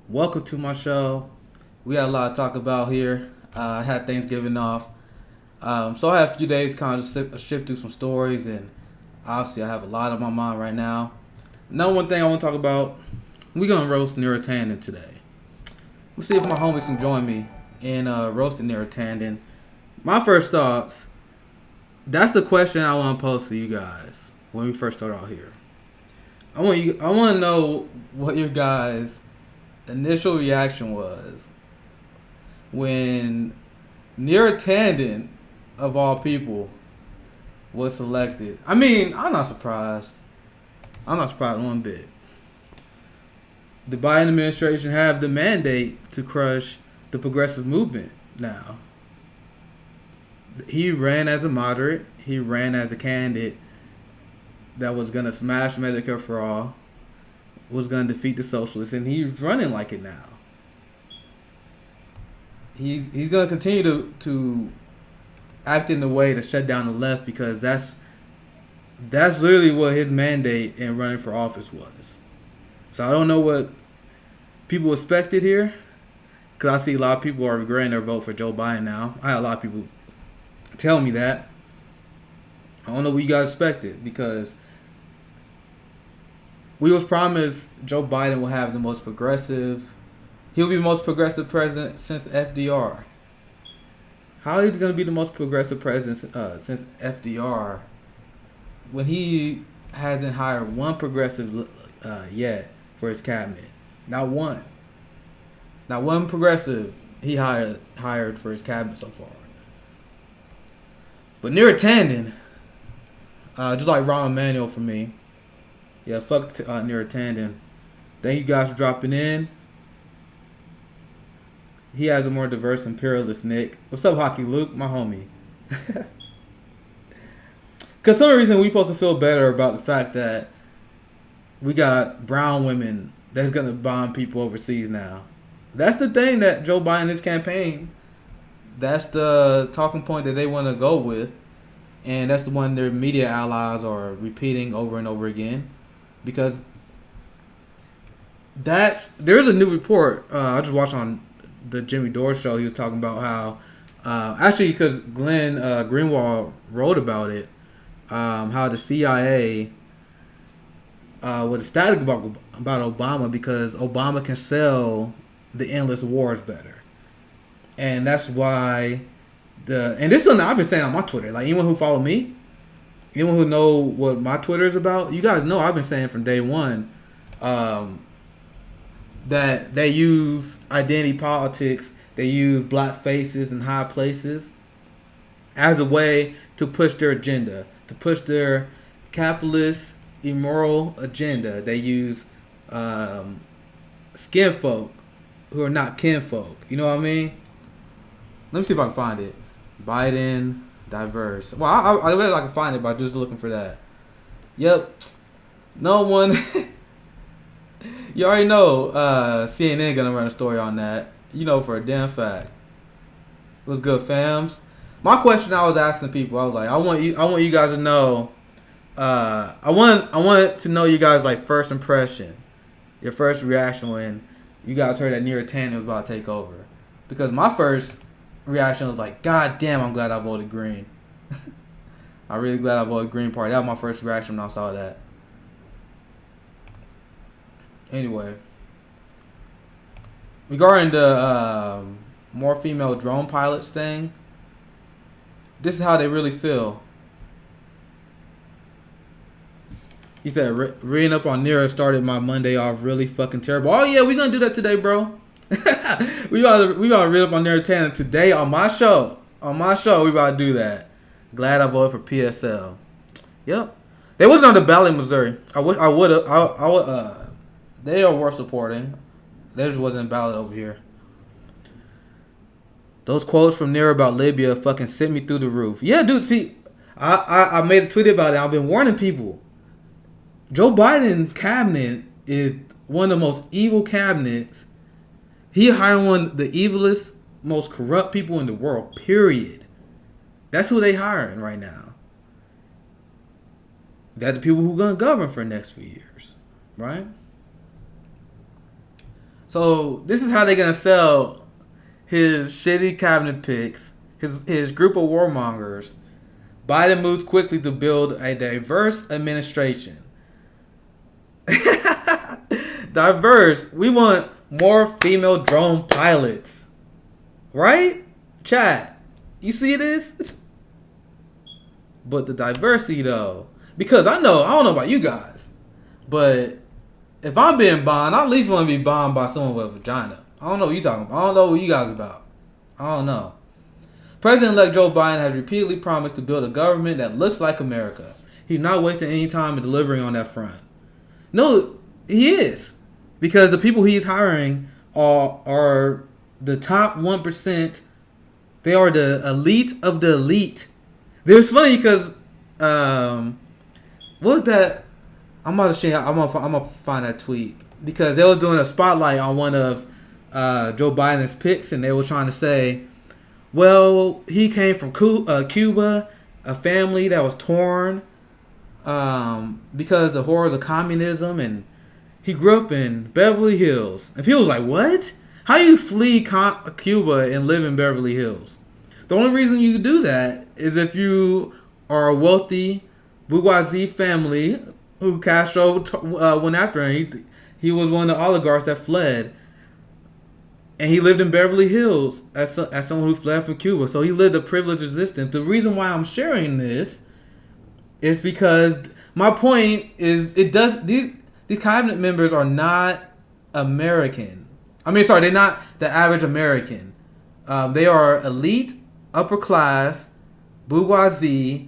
Welcome to my show. We got a lot to talk about here. I had Thanksgiving off. So I have a few days to kind of shift through some stories, and obviously I have a lot on my mind right now. Number one thing I want to talk about, we're going to roast Neera Tanden today. We'll see if my homies can join me in roasting Neera Tanden. My first thoughts, that's the question I want to pose to you guys when we first start out here. I want to know what your guys' initial reaction was when Neera Tanden, of all people, was selected. I mean, I'm not surprised. I'm not surprised one bit. The Biden administration have the mandate to crush the progressive movement now. He ran as a moderate. He ran as a candidate that was going to smash Medicare for all, was going to defeat the socialists, and he's running like it now. He's going to continue to act in the way to shut down the left because that's literally what his mandate in running for office was. So I don't know what people expected here, because I see a lot of people are regretting their vote for Joe Biden now. I had a lot of people tell me that. I don't know what you guys expected, because we was promised Joe Biden will have the most progressive. He'll be the most progressive president since FDR. How he's going to be the most progressive president since FDR when he hasn't hired one progressive yet for his cabinet? Not one. Not one progressive he hired for his cabinet so far. But Neera Tanden, just like Rahm Emanuel for me. Yeah, fuck Neera Tanden. Thank you guys for dropping in. He has a more diverse imperialist Nick. What's up, Hockey Luke? My homie. Because some reason we supposed to feel better about the fact that we got brown women that's going to bomb people overseas now. That's the thing that Joe Biden, his campaign, that's the talking point that they want to go with. And that's the one their media allies are repeating over and over again. Because there's a new report I just watched on the Jimmy Dore show. He was talking about how actually, because Glenn Greenwald wrote about it, how the CIA was ecstatic about Obama because Obama can sell the endless wars better, and that's why and this is something I've been saying on my Twitter. Like, anyone who follow me, anyone who know what my Twitter is about, you guys know I've been saying from day one that they use identity politics, they use black faces in high places as a way to push their agenda, to push their capitalist, immoral agenda. They use skin folk who are not kinfolk. You know what I mean? Let me see if I can find it. Biden diverse. Well, I bet I can find it by just looking for that. Yep. No one. You already know CNN gonna run a story on that. You know for a damn fact. What's good, fams? My question I was asking people, I was like, I want you guys to know. I want to know you guys like first impression, your first reaction when you guys heard that Neera Tanden was about to take over. Because my first reaction was like, God damn, I'm glad I voted green. I'm really glad I voted Green Party. That was my first reaction when I saw that. Anyway, regarding the more female drone pilots thing, this is how they really feel. He said, reading up on Neera started my Monday off really fucking terrible. Oh yeah, we gonna do that today, bro. we gotta read up on Neera Tanden today on my show. On my show, we about to do that. Glad I voted for PSL. Yep. They wasn't on the ballot in Missouri. I would have. They are worth supporting. They just wasn't ballot over here. Those quotes from Neera about Libya fucking sent me through the roof. Yeah, dude. See, I made a tweet about it. I've been warning people. Joe Biden's cabinet is one of the most evil cabinets. He hired one of the evilest, most corrupt people in the world, period. That's who they hiring right now. That's the people who are going to govern for the next few years. Right? So this is how they're gonna sell his shitty cabinet picks, his group of warmongers. Biden moves quickly to build a diverse administration. Diverse. We want more female drone pilots. Right? Chat. You see this? But the diversity though. Because I don't know about you guys. But if I'm being bombed, I at least want to be bombed by someone with a vagina. I don't know what you talking about. I don't know what you guys about. I don't know. President-elect Joe Biden has repeatedly promised to build a government that looks like America. He's not wasting any time in delivering on that front. No, he is. Because the people he's hiring are the top 1%. They are the elite of the elite. It was funny because, what was that? I'm about to share. I'm gonna find that tweet because they were doing a spotlight on one of Joe Biden's picks, and they were trying to say, well, he came from Cuba, a family that was torn because of the horrors of communism, and he grew up in Beverly Hills. And people was like, what? How you flee Cuba and live in Beverly Hills? The only reason you do that is if you are a wealthy bourgeoisie family who Castro went after him. He was one of the oligarchs that fled. And he lived in Beverly Hills as someone who fled from Cuba. So he lived a privileged existence. The reason why I'm sharing this is because my point is these cabinet members are not American. I mean, sorry, they're not the average American. They are elite, upper class, bourgeoisie,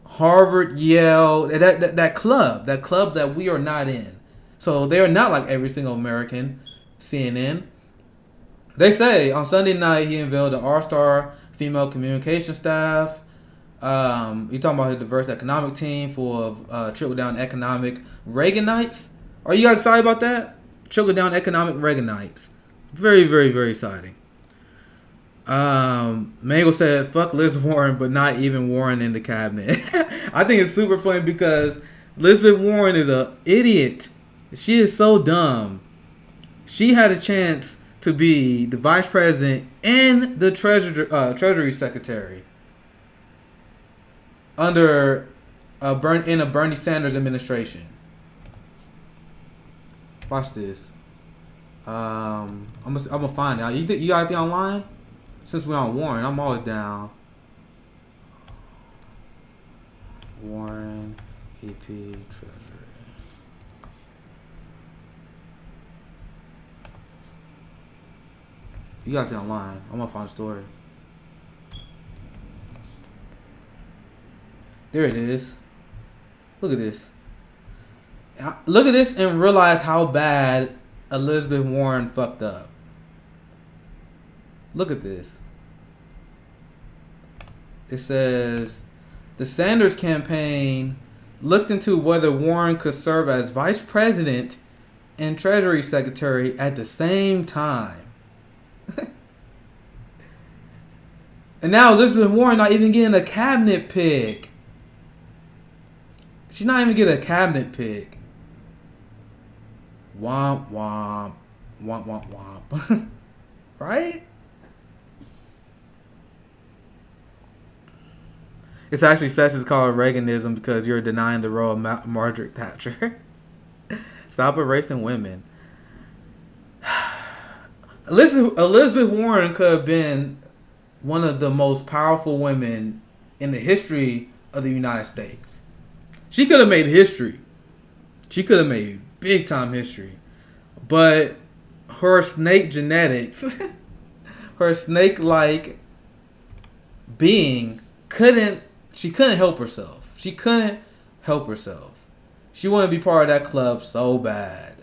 Harvard, Yale, that club that we are not in. So they are not like every single American. CNN. They say on Sunday night he unveiled the All-Star female communication staff. You talking about his diverse economic team full of trickle-down economic Reaganites. Are you guys excited about that? Trickle-down economic Reaganites. Very, very, very exciting. Mango said, fuck Liz Warren, but not even Warren in the cabinet. I think it's super funny because Elizabeth Warren is an idiot. She is so dumb. She had a chance to be the vice president and the treasury secretary under a Bernie Sanders administration. Watch this. I'm gonna find out. You got anything online? Since we're on Warren, I'm always down. Warren, VP, Treasury. You got it online. I'm gonna find a story. There it is. Look at this. Look at this and realize how bad Elizabeth Warren fucked up. Look at this. It says, the Sanders campaign looked into whether Warren could serve as vice president and treasury secretary at the same time. And now Elizabeth Warren not even getting a cabinet pick. She's not even getting a cabinet pick. Womp womp. Womp womp womp. Right? It's actually sexist called Reaganism because you're denying the role of Margaret Thatcher. Stop erasing women. Elizabeth Warren could have been one of the most powerful women in the history of the United States. She could have made history. She could have made big time history. But her snake genetics, her snake-like being she couldn't help herself. She couldn't help herself. She wanted to be part of that club so bad.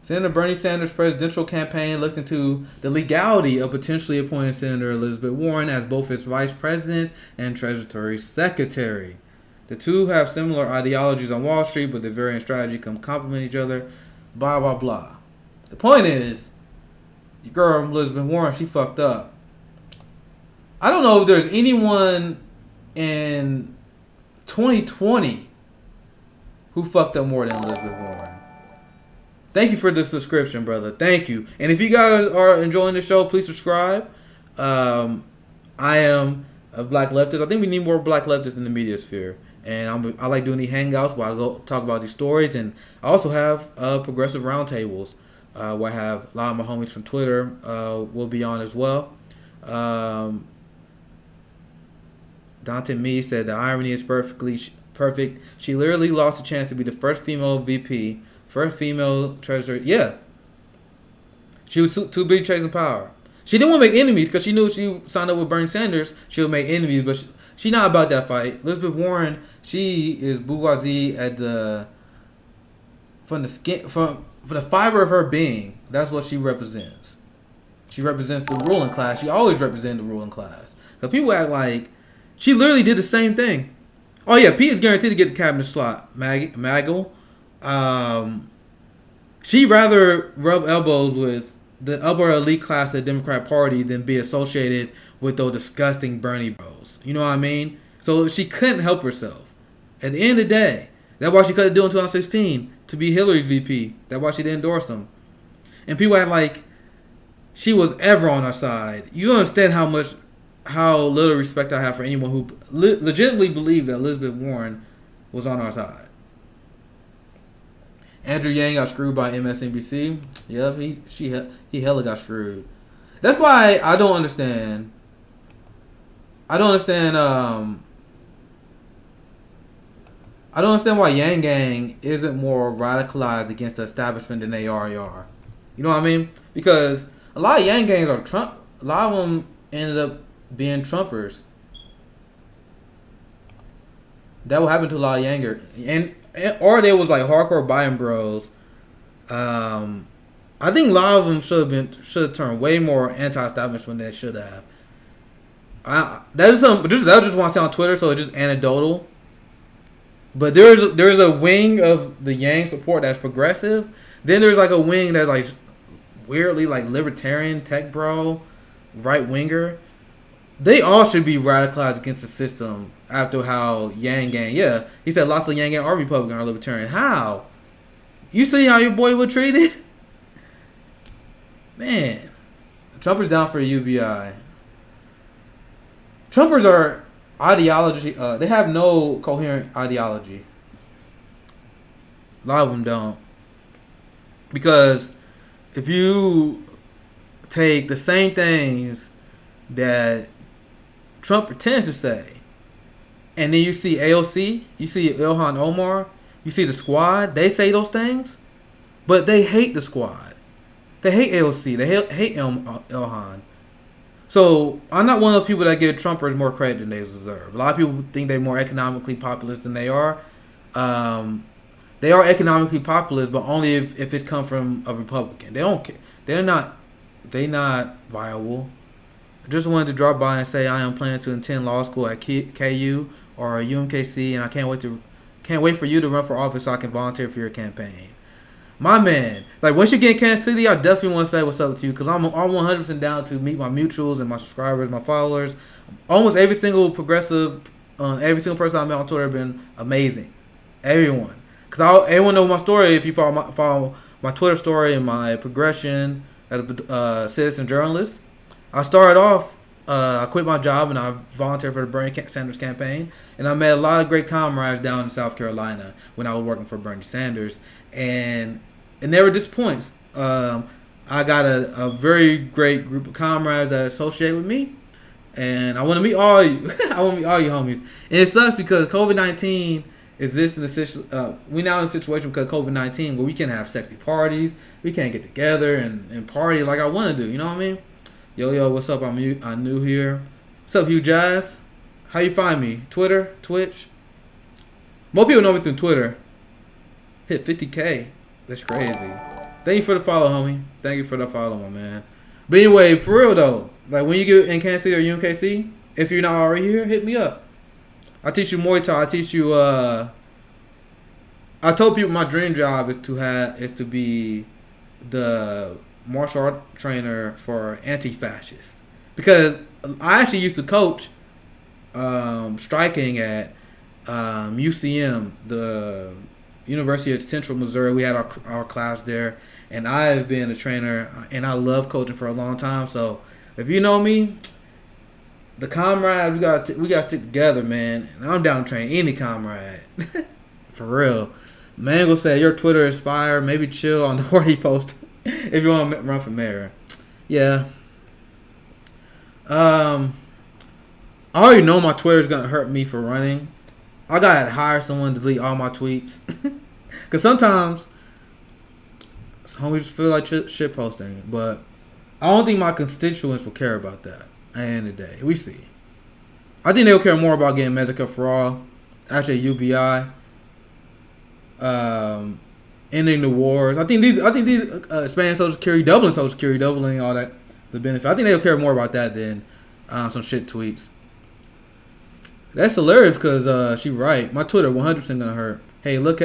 Senator Bernie Sanders' presidential campaign looked into the legality of potentially appointing Senator Elizabeth Warren as both its vice president and treasury secretary. The two have similar ideologies on Wall Street, but their varying strategy can complement each other. Blah, blah, blah. The point is, your girl Elizabeth Warren, she fucked up. I don't know if there's anyone in 2020 who fucked up more than Elizabeth Warren. Thank you for the subscription, brother. Thank you. And if you guys are enjoying the show, please subscribe. I am a black leftist. I think we need more black leftists in the media sphere. And I like doing these hangouts where I go talk about these stories. And I also have progressive roundtables where I have a lot of my homies from Twitter will be on as well. Dante Me said the irony is perfect. She literally lost a chance to be the first female VP, first female treasurer. Yeah. She was too big chasing power. She didn't want to make enemies because she knew if she signed up with Bernie Sanders, she would make enemies. But she's not about that fight. Elizabeth Warren, she is bourgeoisie at from the fiber of her being. That's what she represents. She represents the ruling class. She always represented the ruling class. Because people act like she literally did the same thing. Oh yeah, Pete is guaranteed to get the cabinet slot. Maggle. She rather rub elbows with the upper elite class of the Democrat Party than be associated with those disgusting Bernie bros. You know what I mean? So she couldn't help herself. At the end of the day, that's why she couldn't do it in 2016 to be Hillary's VP. That's why she didn't endorse him. And people act like she was ever on our side. You understand how little respect I have for anyone who legitimately believed that Elizabeth Warren was on our side. Andrew Yang got screwed by MSNBC. Yep, he hella got screwed. That's why I don't understand. I don't understand why Yang Gang isn't more radicalized against the establishment than they are. You know what I mean? Because a lot of Yang Gangs are Trump. A lot of them ended up being Trumpers. That will happen to a lot of Yanger, or they was like hardcore Biden bros. I think a lot of them should have turned way more anti-establishment than they should have. That was just what I say on Twitter, so it's just anecdotal. But there's a wing of the Yang support that's progressive. Then there's like a wing that's like weirdly like libertarian, tech bro, right winger. They all should be radicalized against the system after how Yang Gang, yeah, he said lots of Yang Gang are Republican or Libertarian. How? You see how your boy was treated? Man, Trumpers down for a UBI. Trumpers are ideology. They have no coherent ideology. A lot of them don't. Because if you take the same things that Trump pretends to say, and then you see AOC, you see Ilhan Omar, you see the squad, they say those things, but they hate the squad. They hate AOC. They hate Ilhan. So I'm not one of those people that give Trumpers more credit than they deserve. A lot of people think they're more economically populist than they are. They are economically populist, but only if it comes from a Republican. They don't care. They're not viable. I just wanted to drop by and say I am planning to attend law school at KU or UMKC, and I can't wait for you to run for office so I can volunteer for your campaign. My man, like once you get in Kansas City, I definitely want to say what's up to you because I'm 100% down to meet my mutuals and my subscribers, my followers. Almost every single progressive, every single person I met on Twitter have been amazing. Everyone, because everyone knows my story. If you follow my Twitter story and my progression as a citizen journalist. I started off, I quit my job and I volunteered for the Bernie Sanders campaign. And I met a lot of great comrades down in South Carolina when I was working for Bernie Sanders. And it never disappoints. I got a very great group of comrades that associate with me. And I want to meet all you. I want to meet all you homies. And it sucks because COVID-19 is this we now in a situation because of COVID-19 where we can't have sexy parties. We can't get together and party like I want to do. You know what I mean? Yo, what's up? I'm new here. What's up, Hugh Jazz? How you find me? Twitter? Twitch? Most people know me through Twitter. Hit 50K. That's crazy. Thank you for the follow, homie. Thank you for the follow, my man. But anyway, for real though, like when you get in Kansas City or UMKC, if you're not already here, hit me up. I teach you Muay Thai. I teach you. I told people my dream job is to be the martial art trainer for anti-fascists because I actually used to coach striking at UCM, the University of Central Missouri. We had our class there, and I've been a trainer, and I love coaching for a long time. So if you know me, the comrade, we got to stick together, man. And I'm down to train any comrade. For real. Mangle said, your Twitter is fire. Maybe chill on the word he posted if you want to run for mayor. Yeah. I already know my Twitter is going to hurt me for running. I got to hire someone to delete all my tweets. Because sometimes homies just feel like shit posting. But I don't think my constituents will care about that at the end of the day. We see. I think they'll care more about getting Medicare for all, actually UBI, ending the wars. I think these expanding Social Security, doubling all that, the benefit. I think they'll care more about that than some shit tweets. That's hilarious because she right. My Twitter 100% gonna hurt. Hey, look,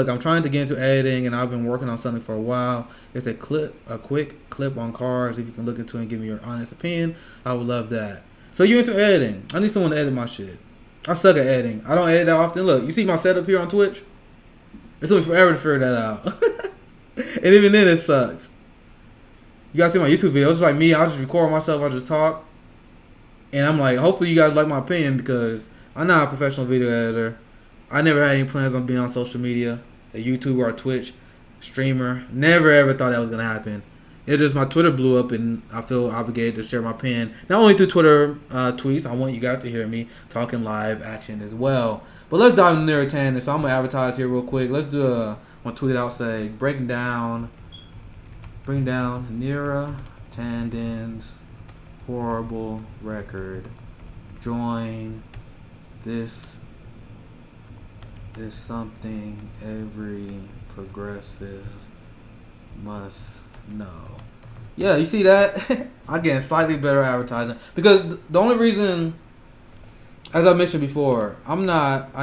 I'm trying to get into editing and I've been working on something for a while. It's a quick clip on cars. If you can look into it and give me your honest opinion, I would love that. So you into editing? I need someone to edit my shit. I suck at editing. I don't edit that often. Look, you see my setup here on Twitch? It took me forever to figure that out. And even then, it sucks. You guys see my YouTube videos. It's like me. I just record myself. I just talk. And I'm like, hopefully you guys like my opinion because I'm not a professional video editor. I never had any plans on being on social media, a YouTuber or a Twitch streamer. Never ever thought that was going to happen. It just my Twitter blew up and I feel obligated to share my opinion. Not only through Twitter tweets, I want you guys to hear me talking live action as well. But let's dive into Neera Tanden. So I'm going to advertise here real quick. Let's do one tweet out say, bring down Neera Tanden's horrible record. Join this is something every progressive must know. Yeah, you see that? I'm getting slightly better advertising because the only reason, as I mentioned before, I've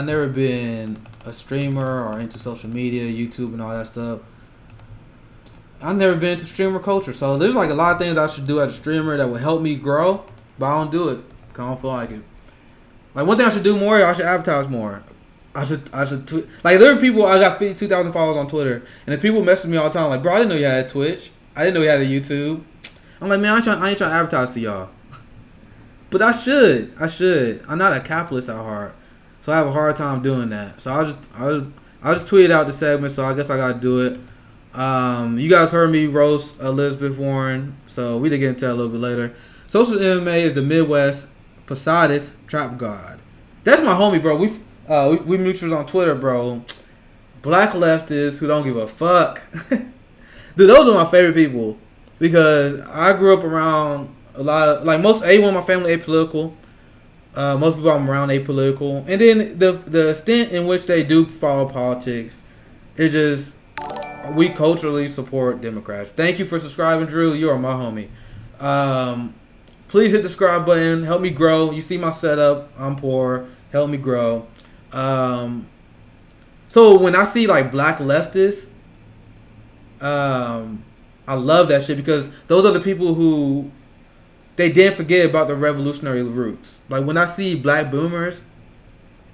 never been a streamer or into social media, YouTube and all that stuff. I've never been into streamer culture, so there's like a lot of things I should do as a streamer that would help me grow, but I don't do it because I don't feel like it. Like one thing I should do more, I should advertise more. I should tweet. Like there are people, I got 52,000 followers on Twitter, and then people message me all the time like, bro, I didn't know you had a Twitch. I didn't know you had a YouTube. I'm like, man, I ain't trying to advertise to y'all. But I should. I'm not a capitalist at heart, so I have a hard time doing that. So I just tweeted out the segment, so I guess I gotta do it. You guys heard me roast Elizabeth Warren, so we did get into that a little bit later. Social MMA is the Midwest Posadist trap god. That's my homie, bro. We mutuals on Twitter, bro. Black leftists who don't give a fuck. Dude, those are my favorite people because I grew up around a lot of most A1 of my family apolitical. Most people I'm around apolitical, and then the extent in which they do follow politics, it just we culturally support Democrats. Thank you for subscribing, Drew. You are my homie. Please hit the subscribe button. Help me grow. You see my setup. I'm poor. Help me grow. So when I see like black leftists, I love that shit because those are the people who they didn't forget about the revolutionary roots. Like when I see black boomers,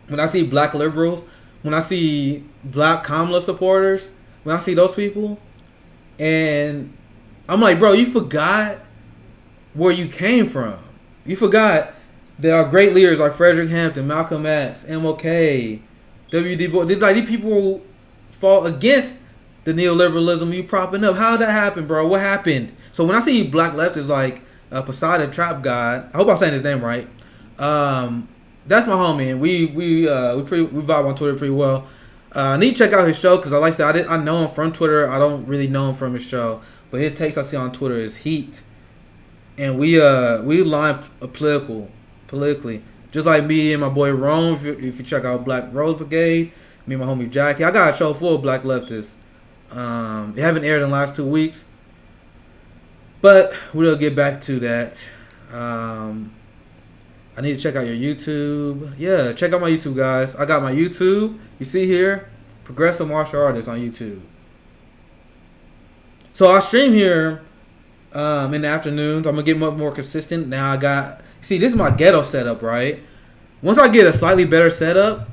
when I see black liberals, when I see black Kamala supporters, when I see those people, and I'm like, bro, you forgot where you came from. You forgot there are great leaders like Frederick Hampton, Malcolm X, MLK, W.D. Boyd. These people fought against the neoliberalism you propping up. How did that happen, bro? What happened? So when I see black leftists like Poseidon Trap God, I hope I'm saying his name right. That's my homie, and we vibe on Twitter pretty well. I need to check out his show because like I said, I know him from Twitter. I don't really know him from his show, but his takes I see on Twitter is heat, and we line politically, just like me and my boy Rome. If you check out Black Rose Brigade, me and my homie Jackie, I got a show full of black leftists. It haven't aired in the last 2 weeks, but we'll get back to that. I need to check out your YouTube. Yeah, check out my YouTube, guys. I got my YouTube. You see here, Progressive Martial Artist on YouTube. So I stream here in the afternoons. I'm going to get much more consistent. Now I got... See, this is my ghetto setup, right? Once I get a slightly better setup,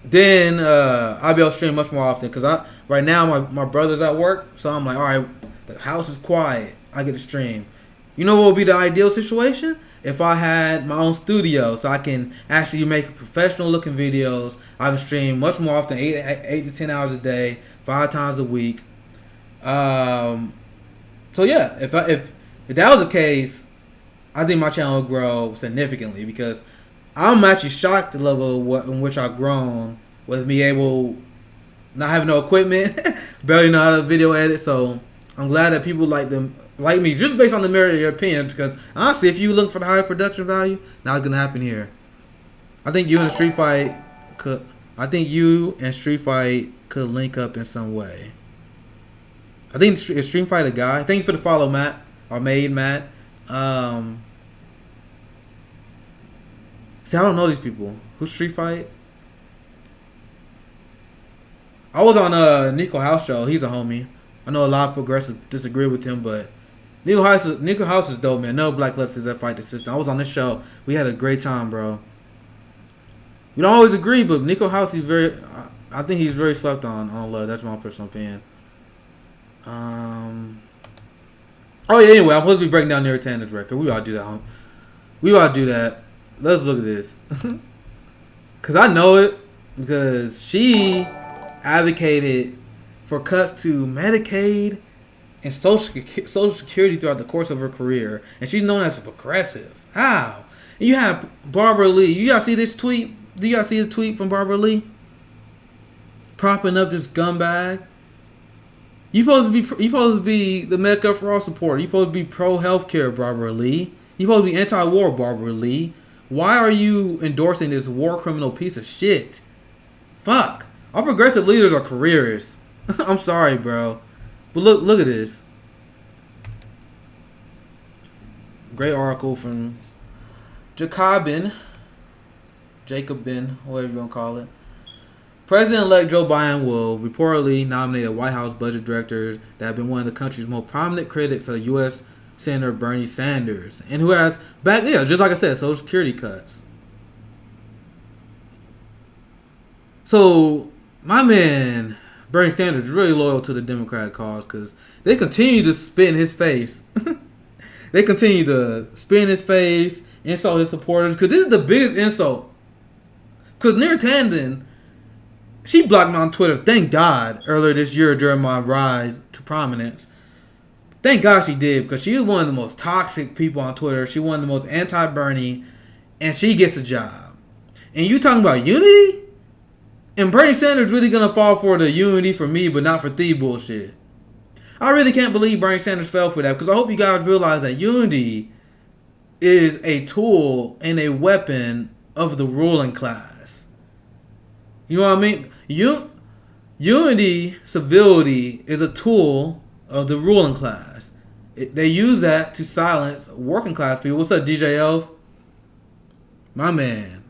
then I'll be able to stream much more often because I right now my brother's at work, so I'm like, all right, the house is quiet. I get to stream. You know what would be the ideal situation? If I had my own studio, so I can actually make professional looking videos. I can stream much more often, 8 to 10 hours a day, 5 times a week. So yeah, if that was the case, I think my channel would grow significantly because I'm actually shocked the level in which I've grown with me able not having no equipment, barely know how to video edit. So I'm glad that people like me just based on the merit of your opinion. Because honestly, if you look for the higher production value, now it's gonna happen here. I think you and Street Fight could. I think you and Street Fight could link up in some way. I think is Street Fight a guy. Thank you for the follow, Matt. Or made Matt. See, I don't know these people. Who's Street Fight? I was on Nico House show. He's a homie. I know a lot of progressives disagree with him, but Nico House is dope, man. No black leftists that fight the system. I was on this show. We had a great time, bro. We don't always agree, but Nico House, I think he's very slept on love. That's my personal opinion. Oh yeah. Anyway, I'm supposed to be breaking down Neera Tanden's record. We ought to do that. We ought to do that. Let's look at this. Cause I know it. Because she advocated for cuts to Medicaid and Social Security throughout the course of her career, and she's known as a progressive. How? And you have Barbara Lee. You guys see this tweet? Do you guys see the tweet from Barbara Lee? Propping up this gumbag. You supposed to be the Medicare for All supporter. You supposed to be pro healthcare, Barbara Lee. You supposed to be anti-war, Barbara Lee. Why are you endorsing this war criminal piece of shit? Fuck. Our progressive leaders are careerists. I'm sorry, bro. But look at this. Great article from Jacobin, whatever you want to call it. President-elect Joe Biden will reportedly nominate a White House budget director that have been one of the country's most prominent critics of U.S. Senator Bernie Sanders, and who has just like I said, Social Security cuts. So my man Bernie Sanders is really loyal to the Democratic cause because they continue to spit in his face. They continue to spit in his face, insult his supporters, because this is the biggest insult. Because Neera Tanden, she blocked me on Twitter, thank God, earlier this year during my rise to prominence. Thank God she did, because she was one of the most toxic people on Twitter. She one of the most anti-Bernie, and she gets a job. And you talking about unity? And Bernie Sanders really going to fall for the unity for me, but not for thee bullshit. I really can't believe Bernie Sanders fell for that, because I hope you guys realize that unity is a tool and a weapon of the ruling class. You know what I mean? Unity, civility is a tool of the ruling class. They use that to silence working class people. What's up, DJ Elf? My man.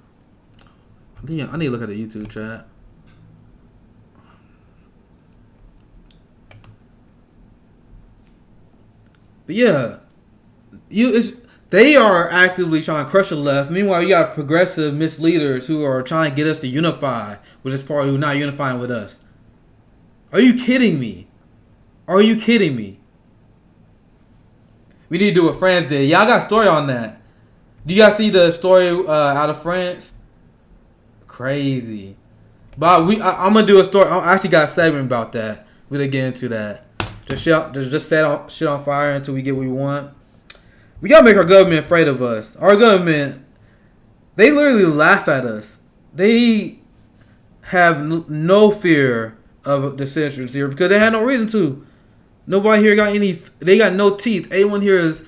I need to look at the YouTube chat. But yeah, they are actively trying to crush the left. Meanwhile, you got progressive misleaders who are trying to get us to unify with this party who are not unifying with us. Are you kidding me? Are you kidding me? We need to do what France did. Y'all got a story on that. Do you guys see the story out of France? Crazy. But I'm gonna do a story. I actually got a segment about that. We're gonna get into that. Just set shit on fire until we get what we want. We gotta make our government afraid of us. Our government, they literally laugh at us. They have no fear of the citizens here because they had no reason to. Nobody here got any. They got no teeth. Everyone here is.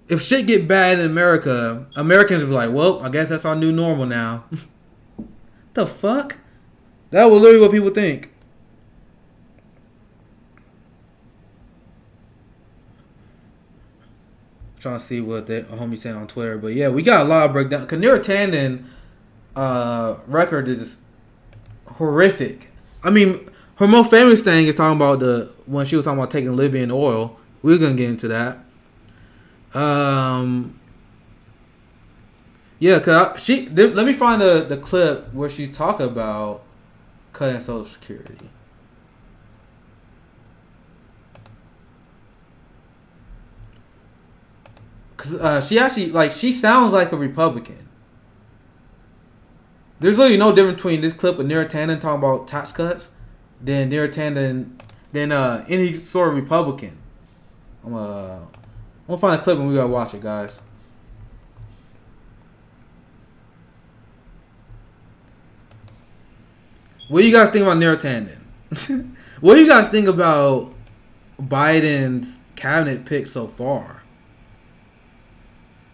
If shit get bad in America, Americans will be like, well, I guess that's our new normal now. The fuck? That was literally what people think. Trying to see what the homie saying on Twitter, but yeah, we got a lot of breakdown. Cause Neera Tanden record is horrific. I mean, her most famous thing is talking about when she was talking about taking Libyan oil. We're gonna get into that. Yeah, cause let me find the clip where she's talking about cutting Social Security. Cause she actually she sounds like a Republican. There's really no difference between this clip of Neera Tanden talking about tax cuts than Neera Tanden than any sort of Republican. I'm gonna find a clip and we gotta watch it, guys. What do you guys think about Neera Tanden? What do you guys think about Biden's cabinet pick so far?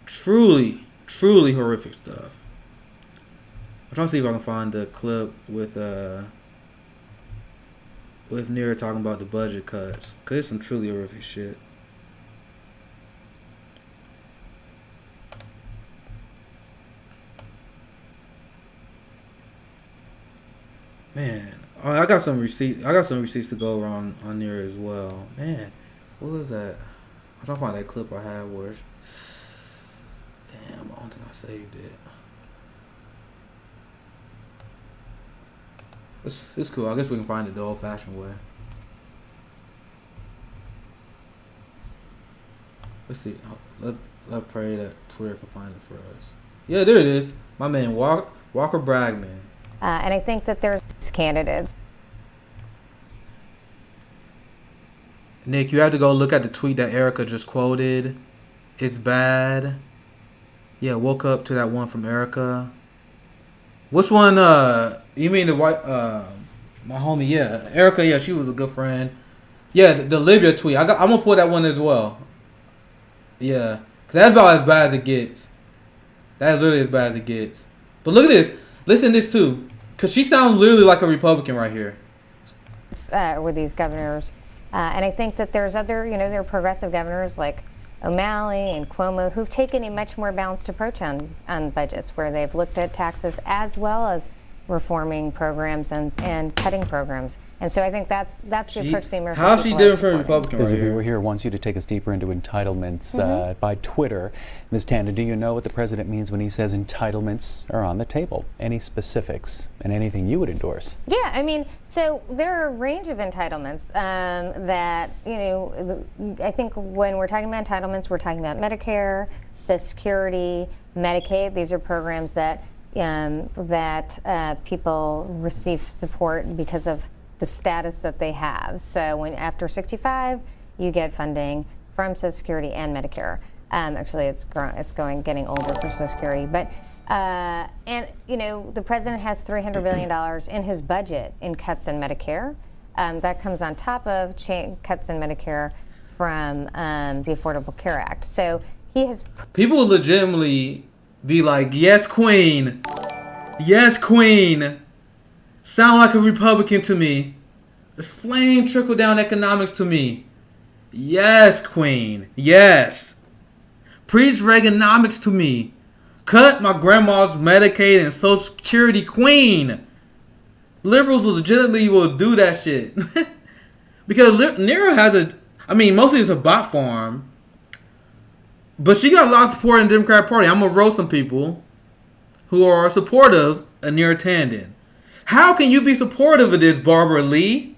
Truly horrific stuff. I'm trying to see if I can find the clip with Neera talking about the budget cuts, cause it's some truly horrific shit. Man, I got some receipts. I got some receipts to go around on Neera as well. Man, what was that? I'm trying to find that clip I had where. Damn, I don't think I saved it. It's cool. I guess we can find it the old-fashioned way. Let's see. Let's pray that Twitter can find it for us. Yeah, there it is. My man Walker Bragman. And I think that there's candidates. Nick, you have to go look at the tweet that Erica just quoted. It's bad. Yeah, woke up to that one from Erica. Which one? You mean the white? My homie. Yeah, Erica. Yeah, she was a good friend. Yeah, the Libya tweet. I'm gonna pull that one as well. Yeah, cause that's about as bad as it gets. That's literally as bad as it gets. But look at this. Listen to this too, cause she sounds literally like a Republican right here. With these governors, and I think that there's other, there are progressive governors like O'Malley and Cuomo who've taken a much more balanced approach on budgets, where they've looked at taxes as well as reforming programs and cutting programs. And so I think that's the approach the American How's she different from Republican? Those of you who are here wants you to take us deeper into entitlements by Twitter. Ms. Tanden, do you know what the president means when he says entitlements are on the table? Any specifics and anything you would endorse? Yeah, I mean, so there are a range of entitlements that, I think when we're talking about entitlements, we're talking about Medicare, Social Security, Medicaid. These are programs that people receive support because of the status that they have. So when after 65, you get funding from Social Security and Medicare. Actually, it's getting older for Social Security. But the president has $300 billion in his budget in cuts in Medicare. That comes on top of cuts in Medicare from the Affordable Care Act. So he has people legitimately be like, yes, Queen. Yes, Queen. Sound like a Republican to me. Explain trickle-down economics to me. Yes, Queen. Yes. Preach Reaganomics to me. Cut my grandma's Medicaid and Social Security, Queen. Liberals legitimately will do that shit. Because Neera mostly it's a bot farm. But she got a lot of support in the Democratic Party. I'm going to roast some people who are supportive of Neera Tanden. How can you be supportive of this, Barbara Lee,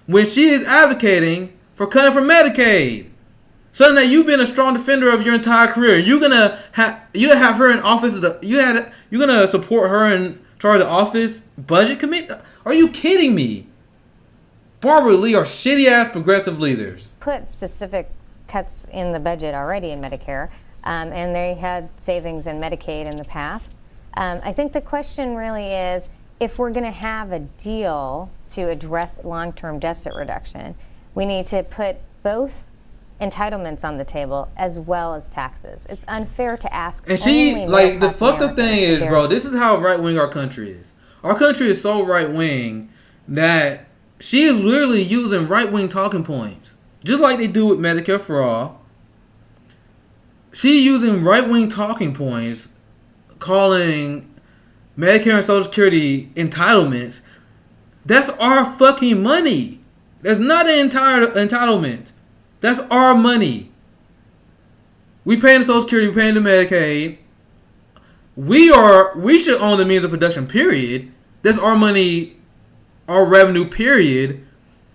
when she is advocating for cutting from Medicaid? Something that you've been a strong defender of your entire career. You're gonna have her in office. You're gonna support her in charge of the office budget committee? Are you kidding me? Barbara Lee are shitty ass progressive leaders. Put specific cuts in the budget already in Medicare, and they had savings in Medicaid in the past. I think the question really is, if we're going to have a deal to address long-term deficit reduction, we need to put both entitlements on the table as well as taxes. It's unfair to ask. And the fucked up thing is, bro, this is how right-wing our country is. Our country is so right-wing that she is literally using right-wing talking points. Just like they do with Medicare for All. She's using right-wing talking points, calling Medicare and Social Security entitlements. That's our fucking money. That's not an entire entitlement. That's our money. We paying the Social Security, we paying the Medicaid. We should own the means of production, period. That's our money our revenue, period.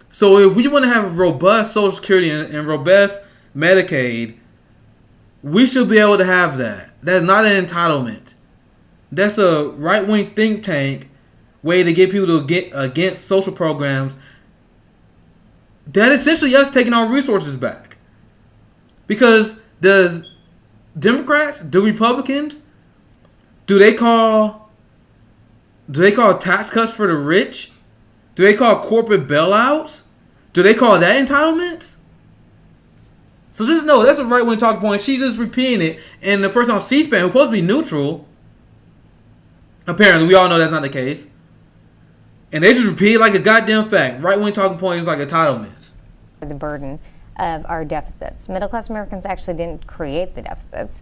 So if we want to have robust Social Security and robust Medicaid, we should be able to have that. That's not an entitlement. That's a right-wing think tank way to get people to get against social programs. That essentially us taking our resources back. Because does Democrats, do Republicans, do they call tax cuts for the rich? Do they call corporate bailouts? Do they call that entitlements? So just know that's a right wing talking point. She's just repeating it, and the person on C-SPAN who's supposed to be neutral, apparently we all know that's not the case, and they just repeat it like a goddamn fact. Right wing talking point is like entitlements. The burden of our deficits. Middle class Americans actually didn't create the deficits.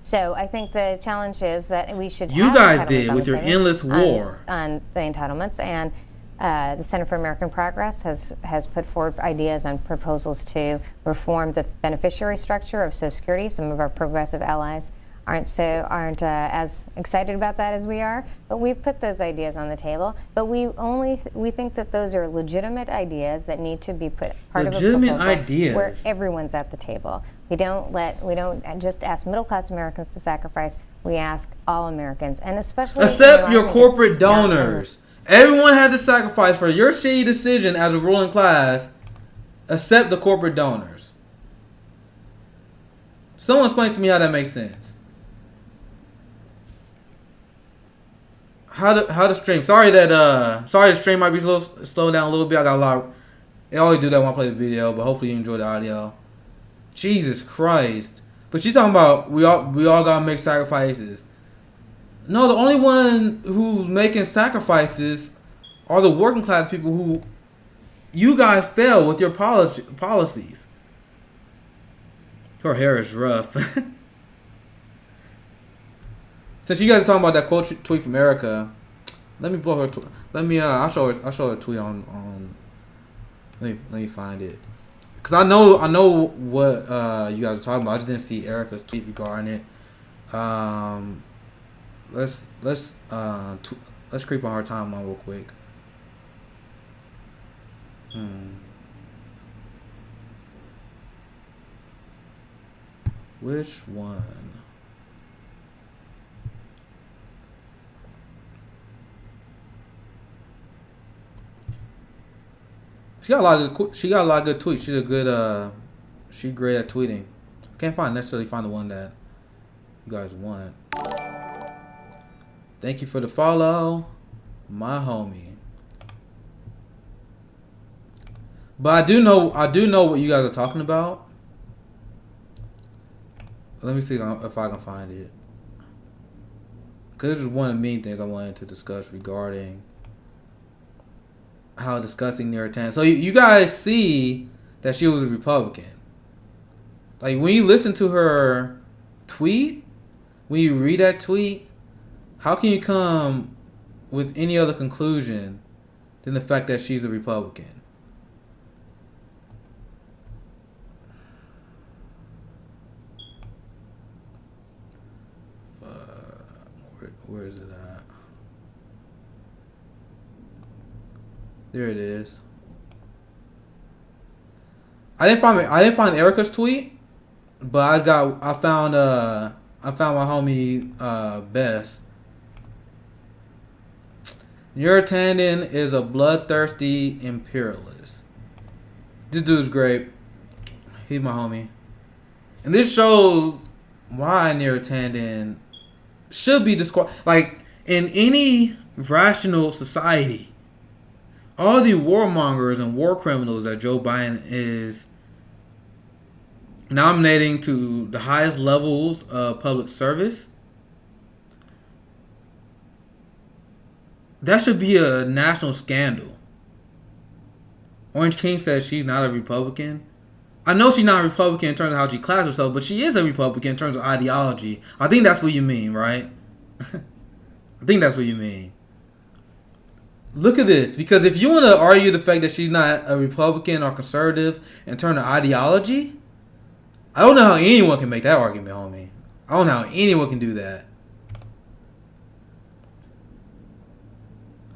So I think the challenge is that we should. You guys did with your endless war on the entitlements, and the Center for American Progress has put forward ideas and proposals to reform the beneficiary structure of Social Security. Some of our progressive allies aren't as excited about that as we are, but we've put those ideas on the table. But we think that those are legitimate ideas that need to be put part of a proposal ideas where everyone's at the table. We don't just ask middle class Americans to sacrifice. We ask all Americans, and especially accept your corporate donors. Everyone has to sacrifice for your shitty decision as a ruling class. Accept the corporate donors. Someone explain to me how that makes sense. How to stream? Sorry the stream might be slow down a little bit. I got a lot. They always do that when I play the video, but hopefully you enjoy the audio. Jesus Christ! But she's talking about we all gotta make sacrifices. No, the only one who's making sacrifices are the working class people who you guys fail with your policies. Her hair is rough. Since you guys are talking about that quote tweet from Erica, let me blow her. I'll show her a tweet on. Let me find it. Cause I know what you guys are talking about. I just didn't see Erica's tweet regarding it. Let's creep on her timeline real quick. Which one? She got a lot of good tweets. She's a good she's great at tweeting. I can't necessarily find the one that you guys want. Thank you for the follow, my homie. But I do know what you guys are talking about. Let me see if I can find it. Because this is one of the main things I wanted to discuss regarding how disgusting Neera Tanden. So you guys see that she was a Republican. Like when you listen to her tweet, when you read that tweet, how can you come with any other conclusion than the fact that she's a Republican? Where is it at? There it is. I didn't find Erica's tweet, but I found my homie Bess. Neera Tanden is a bloodthirsty imperialist. This dude's great. He's my homie. And this shows why Neera Tanden should be disqualified. Like, in any rational society, all the warmongers and war criminals that Joe Biden is nominating to the highest levels of public service, that should be a national scandal. Orange King says she's not a Republican. I know she's not a Republican in terms of how she classes herself, but she is a Republican in terms of ideology. I think that's what you mean, right? I think that's what you mean. Look at this. Because if you want to argue the fact that she's not a Republican or conservative in terms of ideology, I don't know how anyone can make that argument, homie. I don't know how anyone can do that.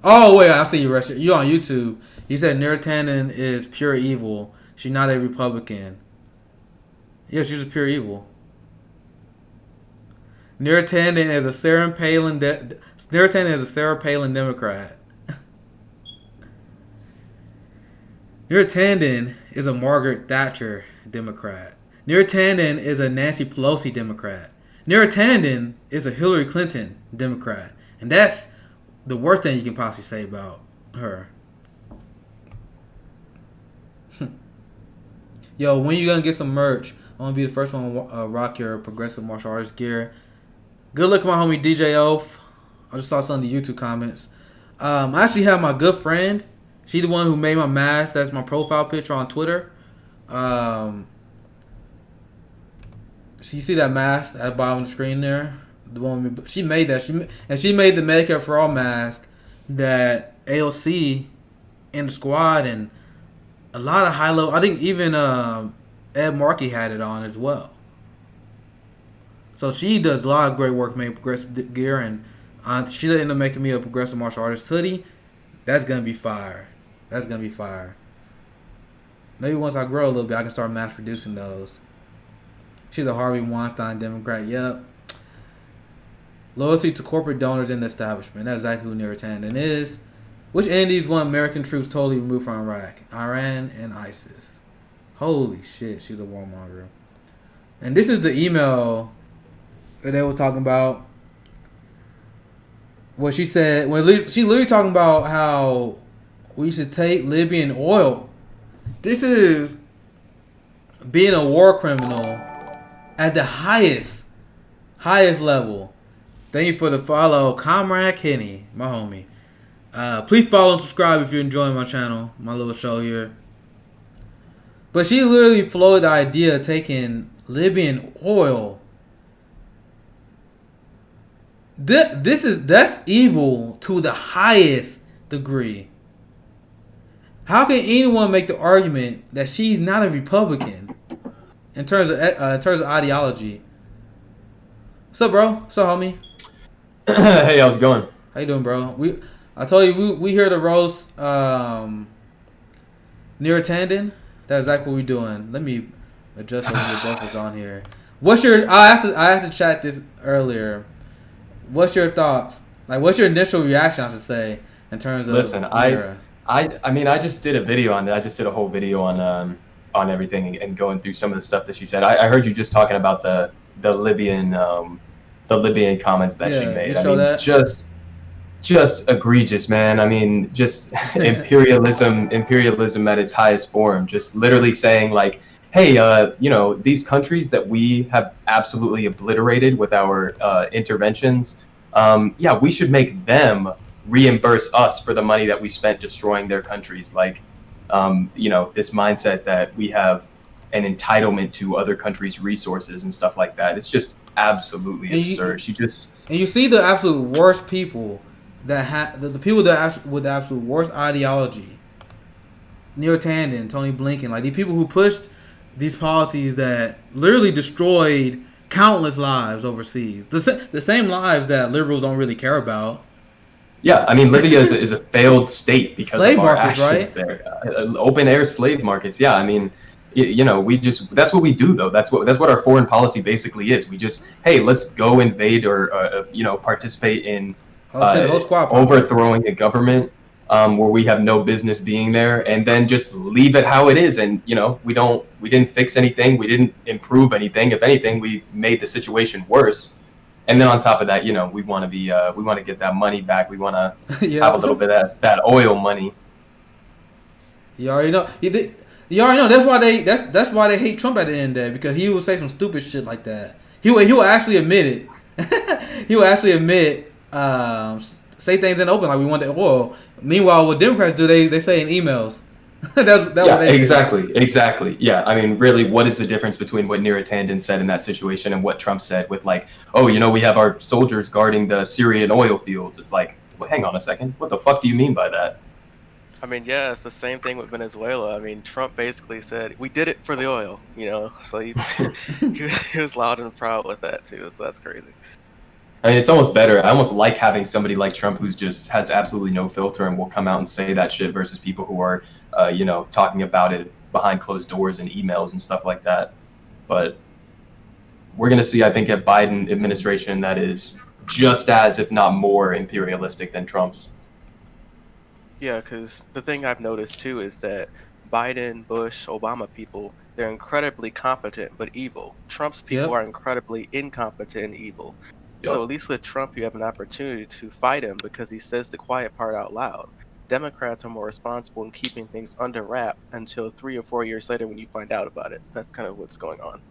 Oh wait, I see you, Russia. You on YouTube? He said Neera Tanden is pure evil. She's not a Republican. Yeah, she's just pure evil. Neera Tanden is a Sarah Palin. Neera Tanden is a Sarah Palin Democrat. Neera Tanden is a Margaret Thatcher Democrat. Neera Tanden is a Nancy Pelosi Democrat. Neera Tanden is a Hillary Clinton Democrat. And that's the worst thing you can possibly say about her. Yo, when you gonna get some merch? I want to be the first one to rock your progressive martial arts gear. Good luck, my homie DJ Oaf. I just saw some of the YouTube comments. I actually have my good friend. She the one who made my mask. That's my profile picture on Twitter. So you see that mask at the bottom of the screen there? The one she made that. She made the Medicare for All mask that AOC in the squad and a lot of high level. I think even Ed Markey had it on as well. So she does a lot of great work making progressive gear, and she ended up making me a progressive martial artist hoodie. That's gonna be fire. That's gonna be fire. Maybe once I grow a little bit, I can start mass producing those. She's a Harvey Weinstein Democrat. Yep. Loyalty to corporate donors in the establishment. That's exactly who Neera Tanden is. Which entities want American troops totally removed from Iraq? Iran and ISIS. Holy shit, she's a warmonger. And this is the email that they were talking about. What she said, she literally talking about how we should take Libyan oil. This is being a war criminal at the highest level. Thank you for the follow, Comrade Kenny, my homie. Please follow and subscribe if you're enjoying my channel, my little show here. But she literally floated the idea of taking Libyan oil. That's evil to the highest degree. How can anyone make the argument that she's not a Republican in terms of ideology? What's up, bro? What's up, homie? Hey, how's it going? How you doing, bro? I told you we here to roast Neera Tanden. That's exactly what we're doing. Let me adjust so the buffers on here. I asked the chat this earlier. What's your thoughts? Like, what's your initial reaction, I should say, in terms of Neera? I mean, I just did a video on that. I just did a whole video on everything and going through some of the stuff that she said. I heard you just talking about the Libyan comments that she made. I mean, that? just egregious, man. I mean, just imperialism at its highest form. Just literally saying like, hey, these countries that we have absolutely obliterated with our interventions, we should make them reimburse us for the money that we spent destroying their countries. Like, this mindset that we have an entitlement to other countries' resources and stuff like that. It's just absolutely absurd. And you see the absolute worst people that the people that with the absolute worst ideology. Neera Tanden, Tony Blinken, like the people who pushed these policies that literally destroyed countless lives overseas. The same lives that liberals don't really care about. Yeah, I mean, Libya is a failed state because slave of our markets, actions right? there. Open air slave markets. Yeah, I mean, that's what we do though. That's what our foreign policy basically is. We just, hey, let's go invade or participate in overthrowing a government where we have no business being there, and then just leave it how it is. And we didn't fix anything. We didn't improve anything. If anything, we made the situation worse. And then on top of that, we want to get that money back. We want to have a little bit of that oil money. You already know. You already know. That's why they hate Trump at the end of the day, because he will say some stupid shit like that. He will actually admit it. He will actually admit, say things in the open like we want the oil. Meanwhile, what Democrats do, they say in emails. Exactly. Yeah, I mean, really, what is the difference between what Neera Tanden said in that situation and what Trump said with like, oh, we have our soldiers guarding the Syrian oil fields? It's like, well, hang on a second. What the fuck do you mean by that? I mean, yeah, it's the same thing with Venezuela. I mean, Trump basically said, we did it for the oil, so he was loud and proud with that, too, so that's crazy. I mean, it's almost better. I almost like having somebody like Trump who's just has absolutely no filter and will come out and say that shit versus people who are, talking about it behind closed doors and emails and stuff like that. But we're going to see, I think, a Biden administration that is just as, if not more, imperialistic than Trump's. Yeah, because the thing I've noticed too is that Biden, Bush, Obama people, they're incredibly competent but evil. Trump's people Yep. are incredibly incompetent and evil. Yep. So at least with Trump, you have an opportunity to fight him because he says the quiet part out loud. Democrats are more responsible in keeping things under wrap until 3 or 4 years later when you find out about it. That's kind of what's going on.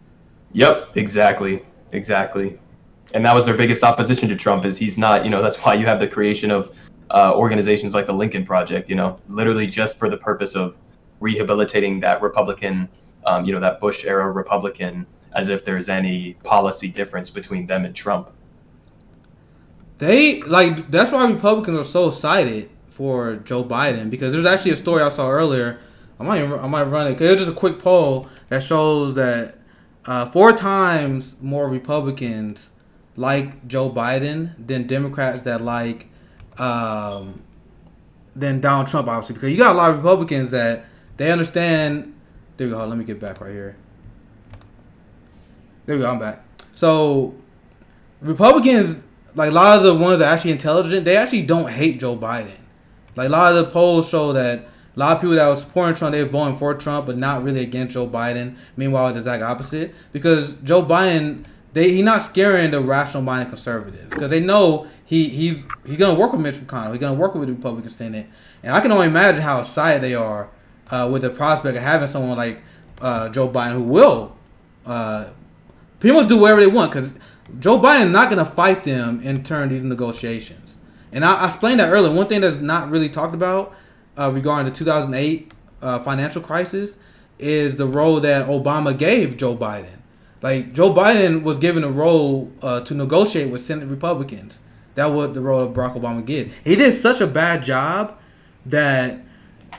Yep, exactly. And that was their biggest opposition to Trump is he's not, that's why you have the creation of organizations like the Lincoln Project, literally just for the purpose of rehabilitating that Republican, that Bush era Republican, as if there's any policy difference between them and Trump. That's why Republicans are so excited for Joe Biden, because there's actually a story I saw earlier. I might run it, because it's just a quick poll that shows that 4 times more Republicans like Joe Biden than Democrats that like than Donald Trump, obviously, because you got a lot of Republicans that they understand. There we go. Let me get back right here. There we go. I'm back. So Republicans, like a lot of the ones that are actually intelligent, they actually don't hate Joe Biden. Like a lot of the polls show that a lot of people that were supporting Trump, they're voting for Trump, but not really against Joe Biden. Meanwhile, it's the exact opposite, because Joe Biden, he's not scaring the rational-minded conservatives, because they know he's going to work with Mitch McConnell. He's going to work with the Republican Senate, and I can only imagine how excited they are with the prospect of having someone like Joe Biden who will pretty much do whatever they want, because Joe Biden is not going to fight them in turn these negotiations. And I explained that earlier. One thing that's not really talked about regarding the 2008 financial crisis is the role that Obama gave Joe Biden. Like, Joe Biden was given a role to negotiate with Senate Republicans. That was the role that Barack Obama did. He did such a bad job that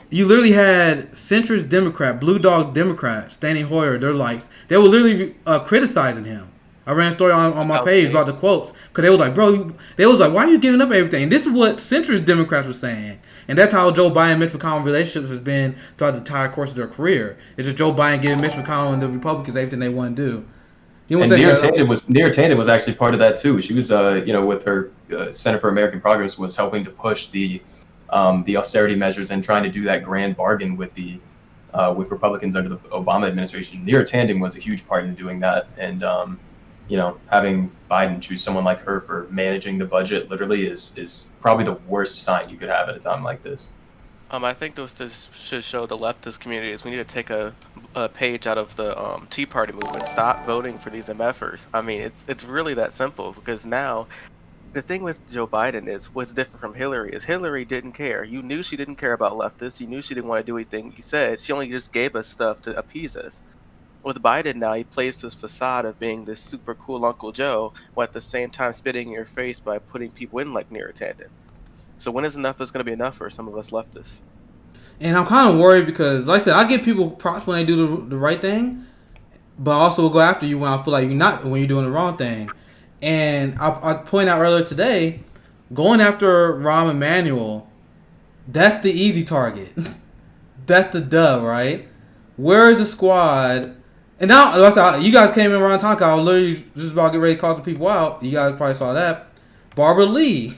you literally had centrist Democrat, blue dog Democrats, Steny Hoyer, their likes. They were literally criticizing him. I ran a story on my page about the quotes, because they was like, bro, they was like, why are you giving up everything? And this is what centrist Democrats were saying. And that's how Joe Biden and Mitch McConnell relationships has been throughout the entire course of their career. It's just Joe Biden giving Mitch McConnell and the Republicans everything they want to do. And Neera Tanden was actually part of that too. She was, with her Center for American Progress, was helping to push the austerity measures and trying to do that grand bargain with the with Republicans under the Obama administration. Neera Tanden was a huge part in doing that, and having Biden choose someone like her for managing the budget literally is probably the worst sign you could have at a time like this. I think those should show the leftist communities we need to take a page out of the Tea Party movement. Stop voting for these MFers. I mean, it's really that simple, because now the thing with Joe Biden is what's different from Hillary is Hillary didn't care. You knew she didn't care about leftists. You knew she didn't want to do anything you said. She only just gave us stuff to appease us. With Biden now, he plays this facade of being this super cool Uncle Joe, while at the same time spitting in your face by putting people in like Neera Tanden. So when is enough is going to be enough for some of us leftists? And I'm kind of worried because, like I said, I give people props when they do the right thing, but I also will go after you when I feel like when you're doing the wrong thing. And I pointed out earlier today, going after Rahm Emanuel, that's the easy target. That's the dub, right? Where is the squad? And now, like I said, you guys came in around time, because I was literally just about to get ready to call some people out. You guys probably saw that. Barbara Lee,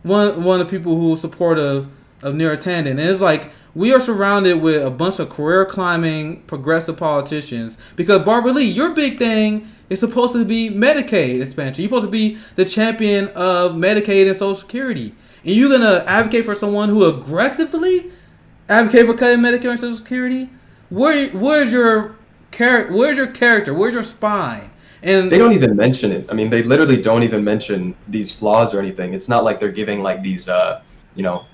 one of the people who was supportive of Neera Tanden. And it's like, we are surrounded with a bunch of career climbing progressive politicians, because Barbara Lee, your big thing is supposed to be Medicaid expansion. You're supposed to be the champion of Medicaid and Social Security. And you're going to advocate for someone who aggressively advocate for cutting Medicare and Social Security? Where's your character? Where's your spine? And they don't even mention it. I mean, they literally don't even mention these flaws or anything. It's not like they're giving like these,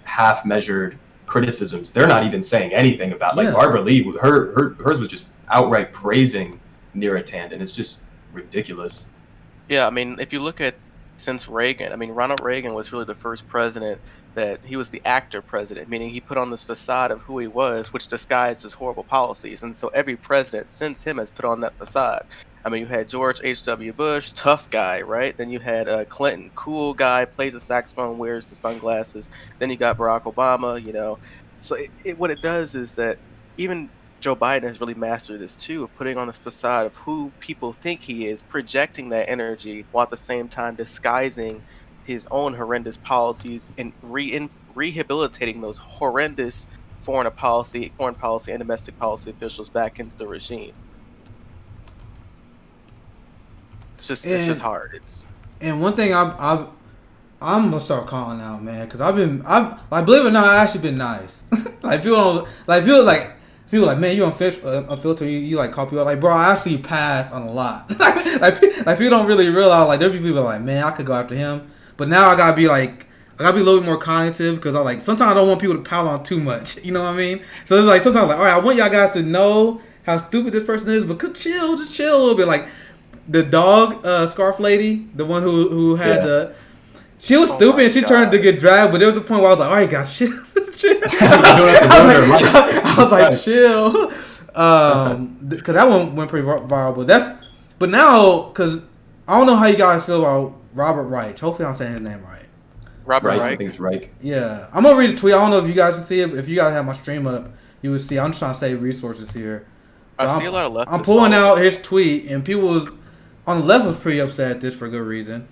half-measured criticisms. They're not even saying anything about Barbara Lee. Hers was just outright praising Neera Tanden. It's just ridiculous. Yeah, I mean, if you look at since Reagan, I mean, Ronald Reagan was really the first president that he was the actor president, meaning he put on this facade of who he was, which disguised his horrible policies. And so every president since him has put on that facade. I mean, you had George H.W. Bush, tough guy, right? Then you had Clinton, cool guy, plays the saxophone, wears the sunglasses. Then you got Barack Obama, you know. So what it does is that even Joe Biden has really mastered this too, of putting on this facade of who people think he is, projecting that energy while at the same time disguising his own horrendous policies and rehabilitating those horrendous foreign policy and domestic policy officials back into the regime. It's just hard. And one thing I'm gonna start calling out, man, because I've like, believe it or not, I've actually been nice. Like people feel like, man, you unfiltered, you like call people out. Like, bro, I actually pass on a lot. like people don't really realize, like, there be people like, man, I could go after him, but now I gotta be a little bit more cognitive, because I like, sometimes I don't want people to pile on too much. You know what I mean? So it's like, sometimes like, all right, I want y'all guys to know how stupid this person is, but just chill a little bit. Like the dog scarf lady, the one who had she was stupid and she turned to get dragged, but there was a point where I was like, all right, guys, chill. I was like, chill. Because that one went pretty viral. But now, because I don't know how you guys feel about Robert Reich. Hopefully I'm saying his name right. Robert Reich? I think it's Reich. Yeah. I'm going to read a tweet. I don't know if you guys can see it. If you guys have my stream up, you would see. I'm just trying to save resources here. I see a lot of leftists. I'm pulling out his tweet, and people on the left was pretty upset at this for good reason.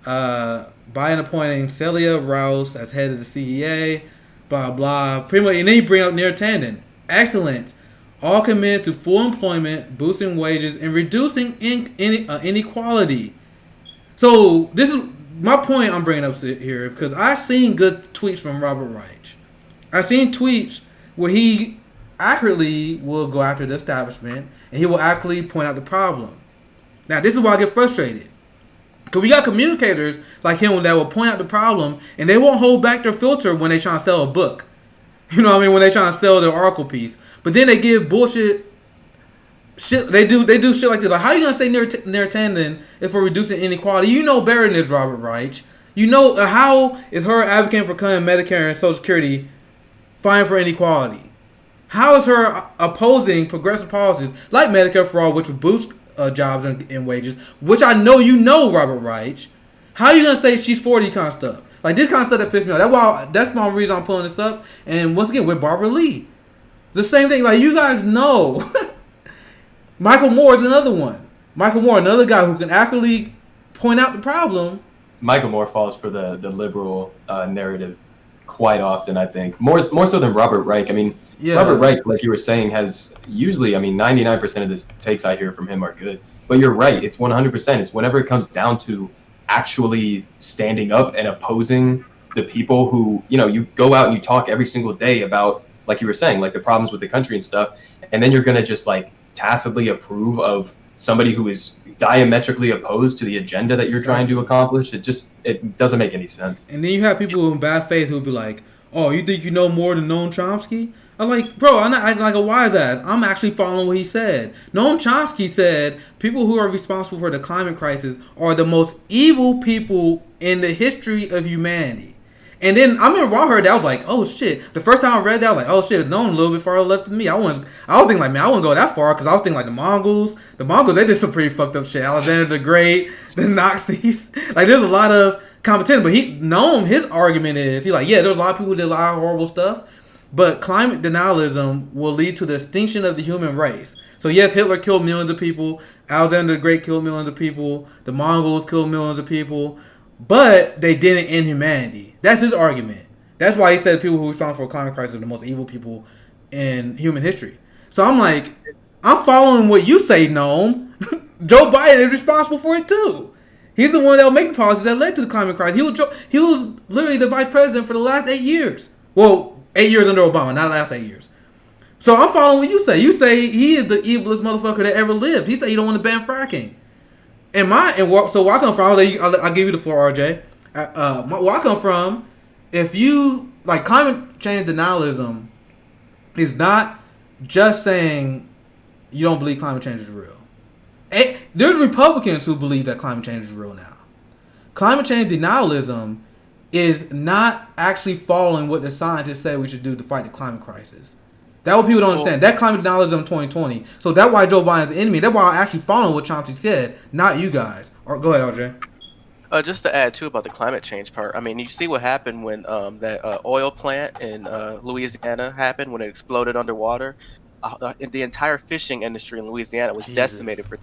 Biden appointing Celia Rouse as head of the CEA, blah blah. Pretty much, and then you bring up Neera Tanden. Excellent. All committed to full employment, boosting wages, and reducing inequality. So this is my point I'm bringing up here, because I've seen good tweets from Robert Reich. I've seen tweets where he accurately will go after the establishment, and he will accurately point out the problem. Now, this is why I get frustrated. Because we got communicators like him that will point out the problem, and they won't hold back their filter when they try to sell a book. You know what I mean? When they try to sell their article piece. But then they give bullshit shit. They do shit like this. Like, how are you going to say Neera Tanden is for reducing inequality? You know better than this, Robert Reich. You know, how is her advocating for cutting Medicare and Social Security fine for inequality? How is her opposing progressive policies like Medicare for All, which would boost jobs and wages, which I know you know, Robert Reich? How are you gonna say she's 40 kind of stuff? Like, this kind of stuff that pissed me off. That's my reason I'm pulling this up. And once again, with Barbara Lee, the same thing. Like, you guys know, Michael Moore is another one. Michael Moore, another guy who can accurately point out the problem. Michael Moore falls for the liberal narrative quite often, I think. More so than Robert Reich. I mean, Robert Reich, like you were saying, has usually, 99% of the takes I hear from him are good. But you're right, it's 100%. It's whenever it comes down to actually standing up and opposing the people who, you go out and you talk every single day about, like you were saying, like the problems with the country and stuff, and then you're going to just like tacitly approve of somebody who is diametrically opposed to the agenda that you're trying to accomplish. It doesn't make any sense. And then you have people in bad faith who'll be like, oh, you think you know more than Noam Chomsky? I'm like, bro, I'm not acting like a wise ass. I'm actually following what he said. Noam Chomsky said people who are responsible for the climate crisis are the most evil people in the history of humanity. And then I remember when I heard that, I was like, oh shit. The first time I read that, I was like, oh shit, Noam a little bit farther left than me. I was thinking like, man, I wouldn't go that far, because I was thinking like the Mongols, they did some pretty fucked up shit. Alexander the Great, the Nazis. Like, there's a lot of competition. But Noam, his argument is, he's like, yeah, there's a lot of people who did a lot of horrible stuff, but climate denialism will lead to the extinction of the human race. So yes, Hitler killed millions of people. Alexander the Great killed millions of people. The Mongols killed millions of people. But they didn't end humanity. That's his argument. That's why he said people who respond for a climate crisis are the most evil people in human history. So I'm like, I'm following what you say, Noam. Joe Biden is responsible for it too. He's the one that will make the policies that led to the climate crisis. He was literally the vice president for the last 8 years. Well, 8 years under Obama, not the last 8 years. So I'm following what you say. You say he is the evilest motherfucker that ever lived. He said he don't want to ban fracking. So where I come from, I'll give you the floor, RJ. Where I come from, if you, like, climate change denialism is not just saying you don't believe climate change is real. There's Republicans who believe that climate change is real now. Climate change denialism is not actually following what the scientists say we should do to fight the climate crisis. That's what people don't understand. That climate denialism 2020. So that's why Joe Biden's the enemy. That's why I'm actually following what Chauncey said, not you guys. Or go ahead, RJ. Just to add too about the climate change part, I mean, you see what happened when that oil plant in Louisiana happened when it exploded underwater. The entire fishing industry in Louisiana was decimated for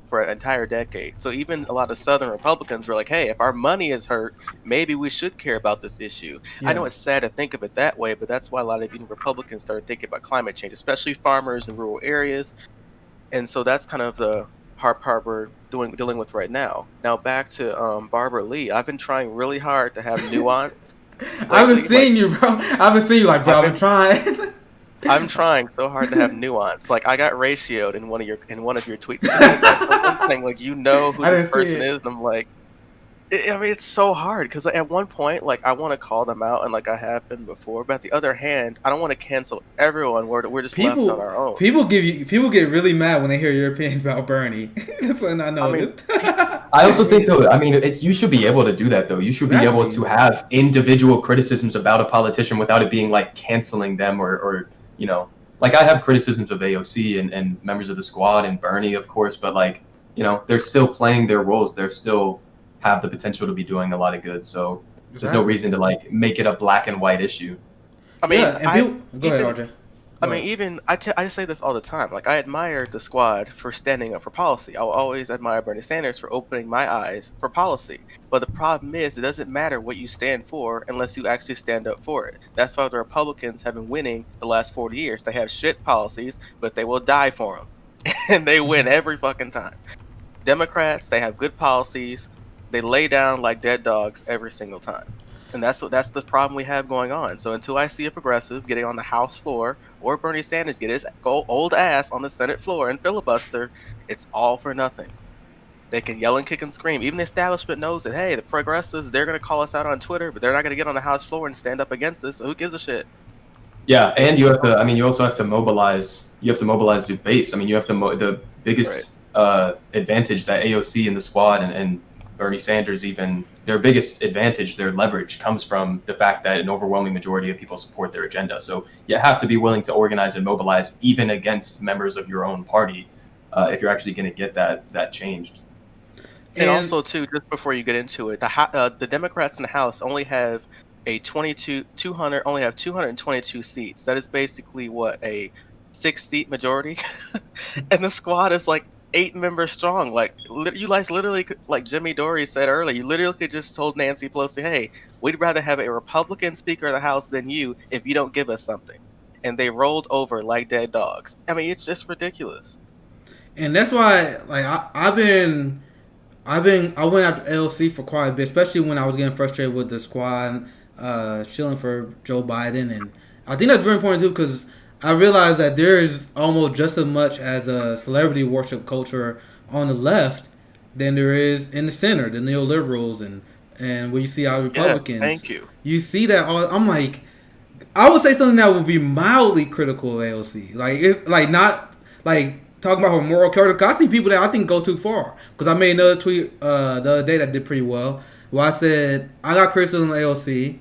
for an entire decade. So even a lot of Southern Republicans were like, "Hey, if our money is hurt, maybe we should care about this issue." Yeah. I know it's sad to think of it that way, but that's why a lot of even Republicans started thinking about climate change, especially farmers in rural areas. And so that's kind of the hard part we're dealing with right now. Now back to Barbara Lee. I've been trying really hard to have nuance. I haven't seen you, bro. I haven't seen you like, bro. I've been trying. I'm trying so hard to have nuance. Like I got ratioed in one of your tweets. That's saying like who this person is. And I'm like, it's so hard because at one point, like I want to call them out and like I have been before, but at the other hand, I don't want to cancel everyone. We're just left on our own. People get really mad when they hear your opinion about Bernie. That's what I noticed. I also think though, you should be able to do that though. You should be able to have individual criticisms about a politician without it being like canceling them or like I have criticisms of AOC and members of the squad and Bernie, of course, but like, they're still playing their roles. They're still have the potential to be doing a lot of good. So there's no reason to like make it a black and white issue. I mean, go ahead, RJ. I mean, I say this all the time. Like, I admire the squad for standing up for policy. I'll always admire Bernie Sanders for opening my eyes for policy. But the problem is, it doesn't matter what you stand for unless you actually stand up for it. That's why the Republicans have been winning the last 40 years. They have shit policies, but they will die for them. And they win every fucking time. Democrats, they have good policies. They lay down like dead dogs every single time. And that's the problem we have going on. So until I see a progressive getting on the House floor or Bernie Sanders get his old ass on the Senate floor and filibuster, it's all for nothing. They can yell and kick and scream. Even the establishment knows that, hey, the progressives, they're going to call us out on Twitter, but they're not going to get on the House floor and stand up against us. So who gives a shit? Yeah, and you also have to mobilize. You have to mobilize your base. You have to the biggest advantage that AOC and the squad and Bernie Sanders, even their biggest advantage, their leverage, comes from the fact that an overwhelming majority of people support their agenda. So you have to be willing to organize and mobilize even against members of your own party if you're actually going to get that changed. And also, too, just before you get into it, the Democrats in the House only have only have 222 seats. That is basically what, a 6-seat majority, and the squad is like 8 members strong. Like you guys literally, like Jimmy Dore said earlier, you literally could just told Nancy Pelosi, hey, we'd rather have a Republican Speaker of the House than you if you don't give us something. And they rolled over like dead dogs. It's just ridiculous. And that's why, like, I went after AOC for quite a bit, especially when I was getting frustrated with the squad shilling for Joe Biden. And I think that's very important too, because I realized that there is almost just as much as a celebrity worship culture on the left than there is in the center, the neoliberals and when you see our Republicans. Yeah, thank you. You see that all. I'm like, I would say something that would be mildly critical of AOC. Like, it's like not like talking about her moral character. Cause I see people that I think go too far. Because I made another tweet the other day that did pretty well, where I said I got criticism of AOC.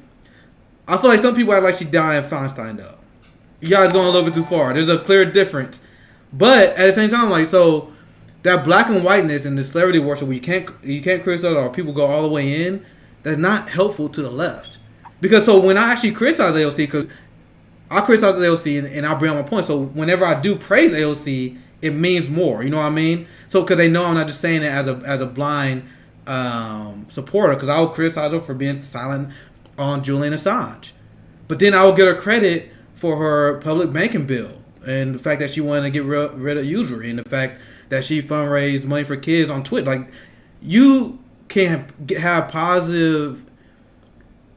I feel like some people act like she died and Feinstein though. You guys going a little bit too far. There's a clear difference. But at the same time, like, so that black and whiteness and the celebrity worship where you can't criticize or people go all the way in, that's not helpful to the left. Because so when I actually criticize AOC, because I criticize AOC and I bring up my point. So whenever I do praise AOC, it means more. You know what I mean? So because they know I'm not just saying it as a blind supporter, because I will criticize her for being silent on Julian Assange. But then I will give her credit for her public banking bill and the fact that she wanted to get rid of usury and the fact that she fundraised money for kids on Twitter. Like, you can have positive.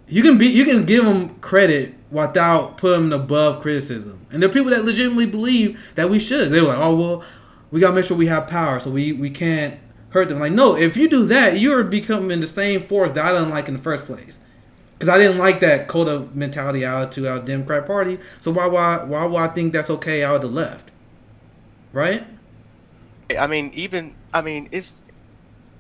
You can give them credit without putting them above criticism. And there are people that legitimately believe that we should. They're like, oh well, we gotta make sure we have power, so we can't hurt them. Like, no, if you do that, you're becoming the same force that I didn't like in the first place. Because I didn't like that code of mentality out to our Democrat Party. So why would I think that's okay out of the left? Right?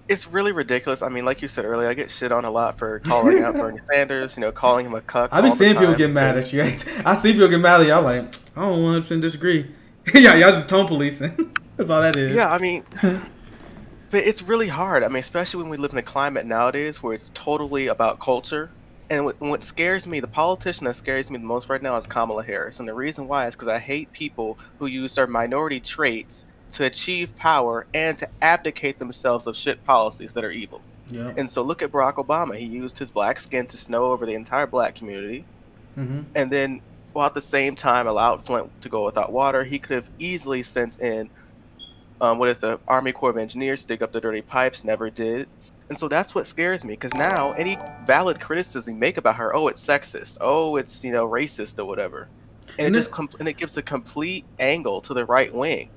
It's really ridiculous. Like you said earlier, I get shit on a lot for calling out Bernie Sanders, calling him a cuck. I've been seeing people get mad at you. I see people get mad at you. I'm like, I don't 100% disagree. Yeah, y'all just tone policing. That's all that is. Yeah, I mean, but it's really hard. I mean, especially when we live in a climate nowadays where it's totally about culture. And what scares me, the politician that scares me the most right now is Kamala Harris. And the reason why is because I hate people who use their minority traits to achieve power and to abdicate themselves of shit policies that are evil. Yeah. And so look at Barack Obama. He used his black skin to snow over the entire black community. Mm-hmm. And then, while at the same time allowed Flint to go without water, he could have easily sent in, the Army Corps of Engineers to dig up the dirty pipes, never did. And so that's what scares me, because now any valid criticism you make about her, oh, it's sexist, oh, it's, racist or whatever. And it gives a complete angle to the right wing.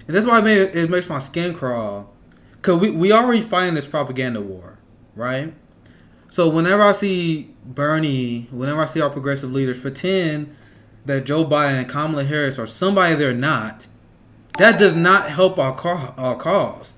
And that's why it makes my skin crawl. Because we already fighting this propaganda war, right? So whenever I see Bernie, whenever I see our progressive leaders pretend that Joe Biden and Kamala Harris are somebody they're not, that does not help our cause.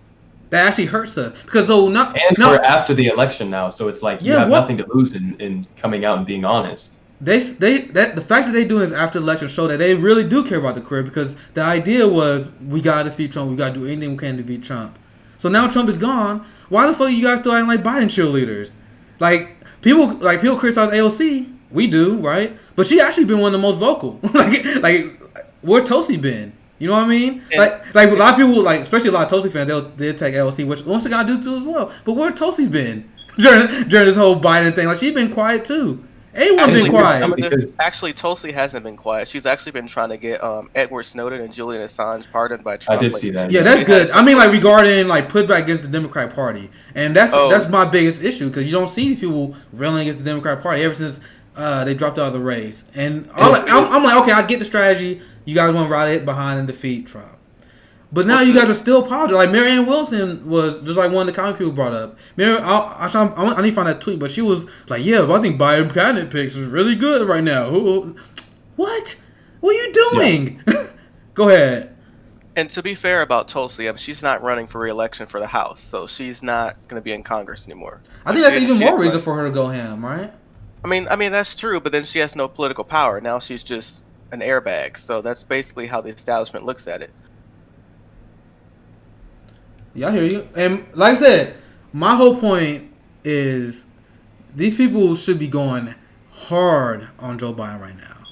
That actually hurts us. Because we're after the election now, so it's like you have nothing to lose in coming out and being honest. The fact that they doing this after the election show that they really do care about the career, because the idea was we gotta defeat Trump, we gotta do anything we can to beat Trump. So now Trump is gone. Why the fuck are you guys still acting like Biden cheerleaders? Like people criticize AOC. We do, right? But she actually been one of the most vocal. like where Tulsi been? You know what I mean? Like a lot of people, especially a lot of Tulsi fans, they'll take AOC, which once again I do too as well. But where Tulsi been during this whole Biden thing? Like she's been quiet too. Everyone's been quiet. Actually, Tulsi hasn't been quiet. She's actually been trying to get Edward Snowden and Julian Assange pardoned by Trump. I did see that. Yeah, that's good. I mean, regarding putback against the Democratic Party, and that's my biggest issue, because you don't see these people railing against the Democratic Party ever since they dropped out of the race. And I'm like, okay, I get the strategy. You guys want to rally it behind and defeat Trump. But now you guys are still apologizing. Like Marianne Wilson was just like one of the comic people brought up. I need to find that tweet, but she was like, "Yeah, but I think Biden cabinet picks is really good right now." What? What are you doing? Yeah. Go ahead. And to be fair about Tulsi, she's not running for re-election for the House, so she's not going to be in Congress anymore. I think that's even more reason for her to go ham, right? I mean that's true, but then she has no political power. Now she's just an airbag. So that's basically how the establishment looks at it. Yeah, I hear you. And like I said, my whole point is these people should be going hard on Joe Biden right now.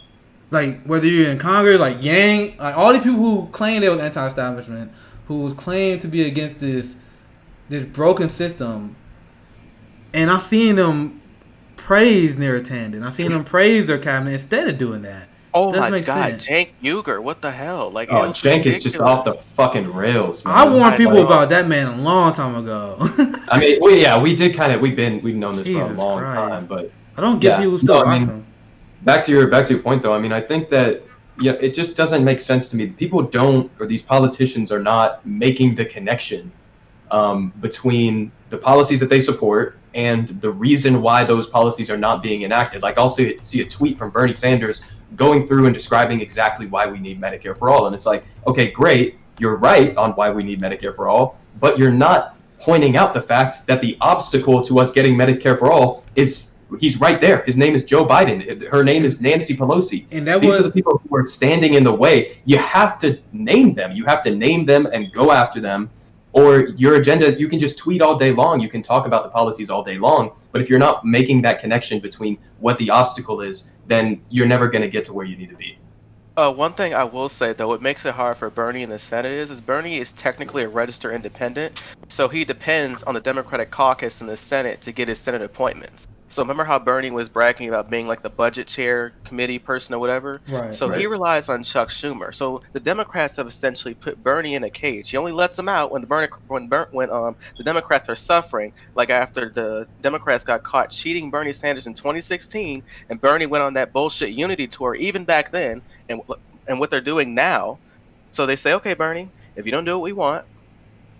Like, whether you're in Congress, like Yang, like all these people who claim they was anti-establishment, who was claimed to be against this broken system, and I'm seeing them praise Neera Tanden. I'm seeing them praise their cabinet instead of doing that. Oh my God, Cenk Uygur, what the hell? Like, Cenk is just off the fucking rails, man. I warned people about that man a long time ago. I mean, we've known this for a long time, but I don't get people still. Back to your point though. I mean, I think that it just doesn't make sense to me. People these politicians are not making the connection between the policies that they support and the reason why those policies are not being enacted. Like, I'll see a tweet from Bernie Sanders going through and describing exactly why we need Medicare for all. And it's like, okay, great, you're right on why we need Medicare for all, but you're not pointing out the fact that the obstacle to us getting Medicare for all he's right there. His name is Joe Biden. Her name is Nancy Pelosi. And these are the people who are standing in the way. You have to name them. You have to name them and go after them. Or your agenda, you can just tweet all day long. You can talk about the policies all day long. But if you're not making that connection between what the obstacle is, then you're never going to get to where you need to be. One thing I will say, though, what makes it hard for Bernie in the Senate is Bernie is technically a registered independent. So he depends on the Democratic caucus in the Senate to get his Senate appointments. So remember how Bernie was bragging about being like the budget chair committee person or whatever? Right. So he relies on Chuck Schumer. So the Democrats have essentially put Bernie in a cage. He only lets him out when the Democrats are suffering, like after the Democrats got caught cheating Bernie Sanders in 2016, and Bernie went on that bullshit unity tour even back then, and what they're doing now. So they say, okay, Bernie, if you don't do what we want,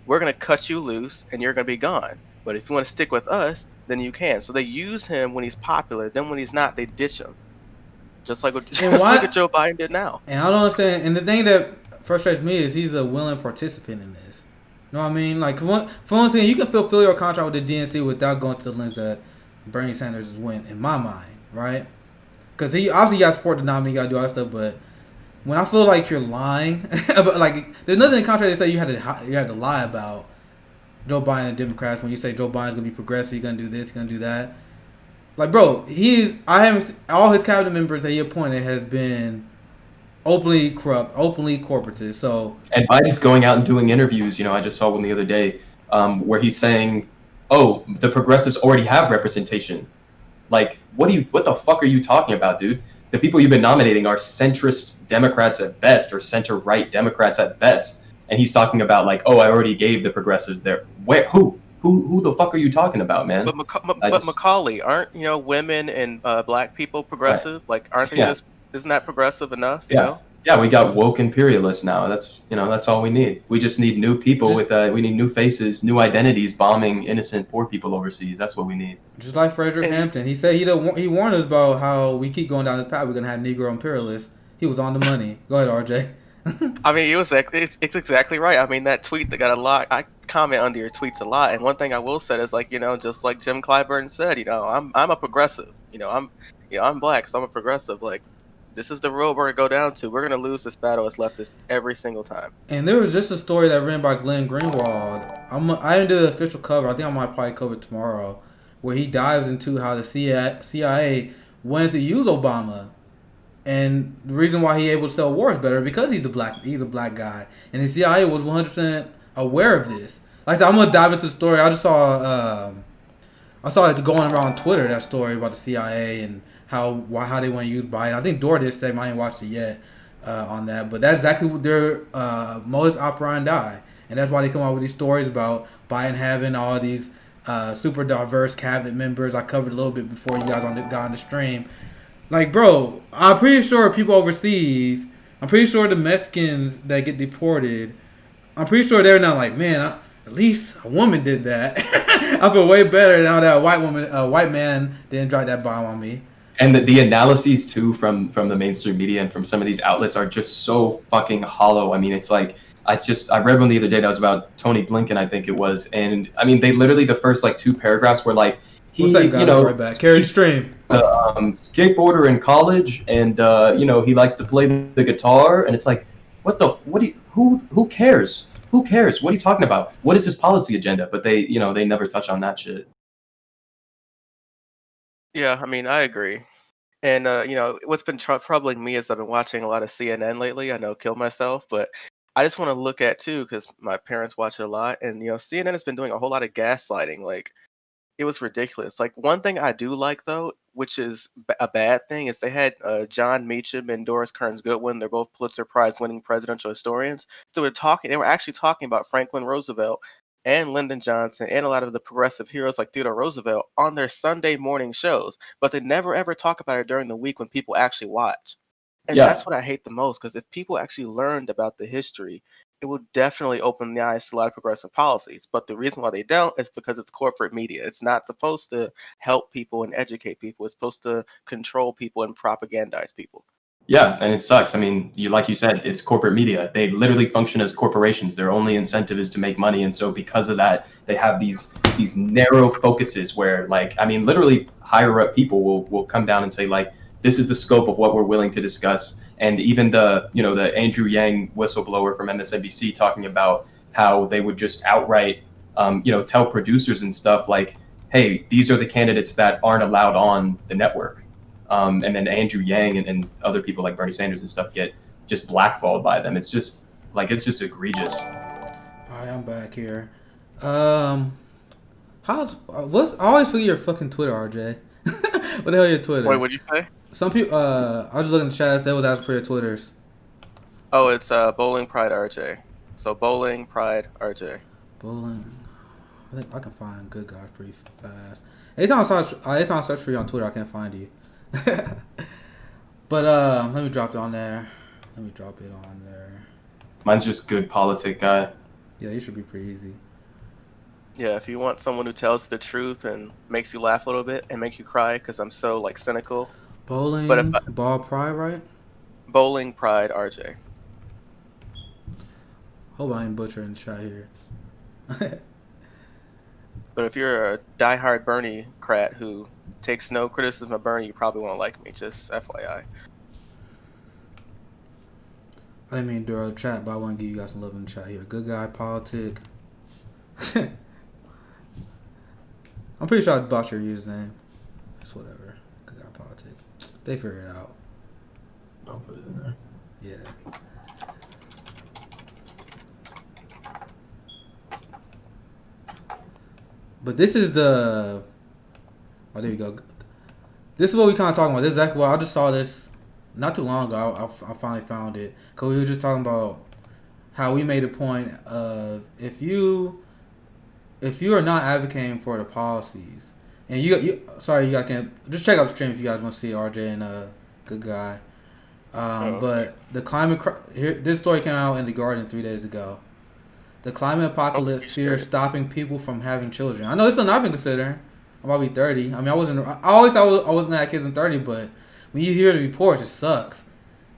we're going to cut you loose and you're going to be gone. But if you want to stick with us, then you can. So they use him when he's popular. Then when he's not, they ditch him. Just like what Joe Biden did now. And I don't understand. And the thing that frustrates me is he's a willing participant in this. You know what I mean? Like, for one thing, you can fulfill your contract with the DNC without going to the lens that Bernie Sanders went, in my mind, right? Because he obviously got to support the nominee, got to do all that stuff, but when I feel like you're lying, but like there's nothing in contrary to say you had to lie about Joe Biden and Democrats when you say Joe Biden's gonna be progressive, he's gonna do this, he's gonna do that. Like, bro, I haven't all his cabinet members that he appointed has been openly corrupt, openly corporatist. So And Biden's going out and doing interviews. You know, I just saw one the other day where he's saying, "Oh, the progressives already have representation." Like, what the fuck are you talking about, dude? The people you've been nominating are centrist Democrats at best, or center-right Democrats at best. And he's talking about like, "Oh, I already gave the progressives their where who the fuck are you talking about, man?" But Macaulay, aren't women and black people progressive? Like, aren't they Yeah. just? Isn't that progressive enough? You Yeah. know. Yeah, we got woke imperialists now. That's all we need. We just need new people we need new faces, new identities bombing innocent poor people overseas. That's what we need. just like Frederick Hampton, he said he warned us about how we keep going down this path. We're gonna have Negro imperialists. He was on the money. Go ahead, RJ. I mean, it's exactly right. I mean, that tweet that got a lot. I comment under your tweets a lot, and one thing I will say is like, just like Jim Clyburn said, I'm a progressive. I'm black, so I'm a progressive. Like, this is the road we're gonna go down to. We're gonna lose this battle as leftists every single time. And there was just a story that ran by Glenn Greenwald. I didn't do the official cover. I think I might probably cover it tomorrow, where he dives into how the CIA wanted to use Obama, and the reason why he able to sell wars better because he's a black guy, and the CIA was 100% aware of this. Like I said, I'm gonna dive into the story. I saw it going around Twitter, that story about the CIA and how they want to use Biden. I think Dora did say, I ain't watched it yet on that, but that's exactly what their modus operandi, and that's why they come out with these stories about Biden having all these super diverse cabinet members. I covered a little bit before you guys got on the stream. Like, bro, I'm pretty sure people overseas, I'm pretty sure the Mexicans that get deported, I'm pretty sure they're not like, man, at least a woman did that. I feel way better now that a white man didn't drop that bomb on me. And the analyses too from the mainstream media and from some of these outlets are just so fucking hollow. I mean, it's like I read one the other day that was about Tony Blinken, I think it was, and I mean they literally the first like two paragraphs were like he right back. Carry stream. Skateboarder in college, and he likes to play the guitar, and it's like who cares? Who cares? What are you talking about? What is his policy agenda? But they never touch on that shit. Yeah, I mean, I agree. And what's been troubling me is I've been watching a lot of CNN lately. I know, kill myself, but I just want to look at too because my parents watch it a lot, and CNN has been doing a whole lot of gaslighting. Like, it was ridiculous. Like, one thing I do like though, which is a bad thing, is they had John Meacham and Doris Kearns Goodwin. They're both Pulitzer Prize winning presidential historians. So they were actually talking about Franklin Roosevelt and Lyndon Johnson and a lot of the progressive heroes like Theodore Roosevelt on their Sunday morning shows, but they never ever talk about it during the week when people actually watch. And Yeah. that's what I hate the most, because if people actually learned about the history, it would definitely open the eyes to a lot of progressive policies. But the reason why they don't is because it's corporate media. It's not supposed to help people and educate people. It's supposed to control people and propagandize people. Yeah, and it sucks. I mean, like you said, it's corporate media. They literally function as corporations. Their only incentive is to make money, and so because of that, they have these narrow focuses where, like, I mean, literally higher up people will come down and say, like, this is the scope of what we're willing to discuss. And even the Andrew Yang whistleblower from MSNBC talking about how they would just outright, tell producers and stuff like, hey, these are the candidates that aren't allowed on the network. And then Andrew Yang and other people like Bernie Sanders and stuff get just blackballed by them. It's just egregious. All right, I'm back here. I always forget your fucking Twitter, RJ. What the hell is your Twitter? Wait, what'd you say? Some people, I was just looking at the chat. They was asking for your Twitters. Oh, it's Bowling Pride RJ. So Bowling Pride RJ. Bowling. I think I can find good guys pretty fast. Anytime I search for you on Twitter, I can't find you. But let me drop it on there. Mine's just good politic guy. Yeah, you should be pretty easy. Yeah, if you want someone who tells the truth and makes you laugh a little bit and make you cry because I'm so like cynical. Bowling, Ball Pride, right? Bowling Pride RJ. Hope I ain't butchering the chat here. But if you're a diehard Bernie crat who takes no criticism of Bernie, you probably won't like me, just FYI. I didn't mean to do the chat, but I want to give you guys some love in the chat here. Good guy politic. I'm pretty sure I bought your username. It's whatever. Good guy politic. They figure it out. I'll put it in there. Yeah. But this is the. Oh, there you go. This is what we kind of talking about. This is exactly what I just saw this not too long ago. I finally found it because we were just talking about how we made a point of if you are not advocating for the policies and you guys can just check out the stream if you guys want to see RJ and good guy. But the this story came out in The Guardian 3 days ago. The climate apocalypse fears stopping people from having children. I know this is something I've been considering. I'm about to be 30. I mean, I always thought I wasn't gonna have kids in 30, but when you hear the reports, it sucks.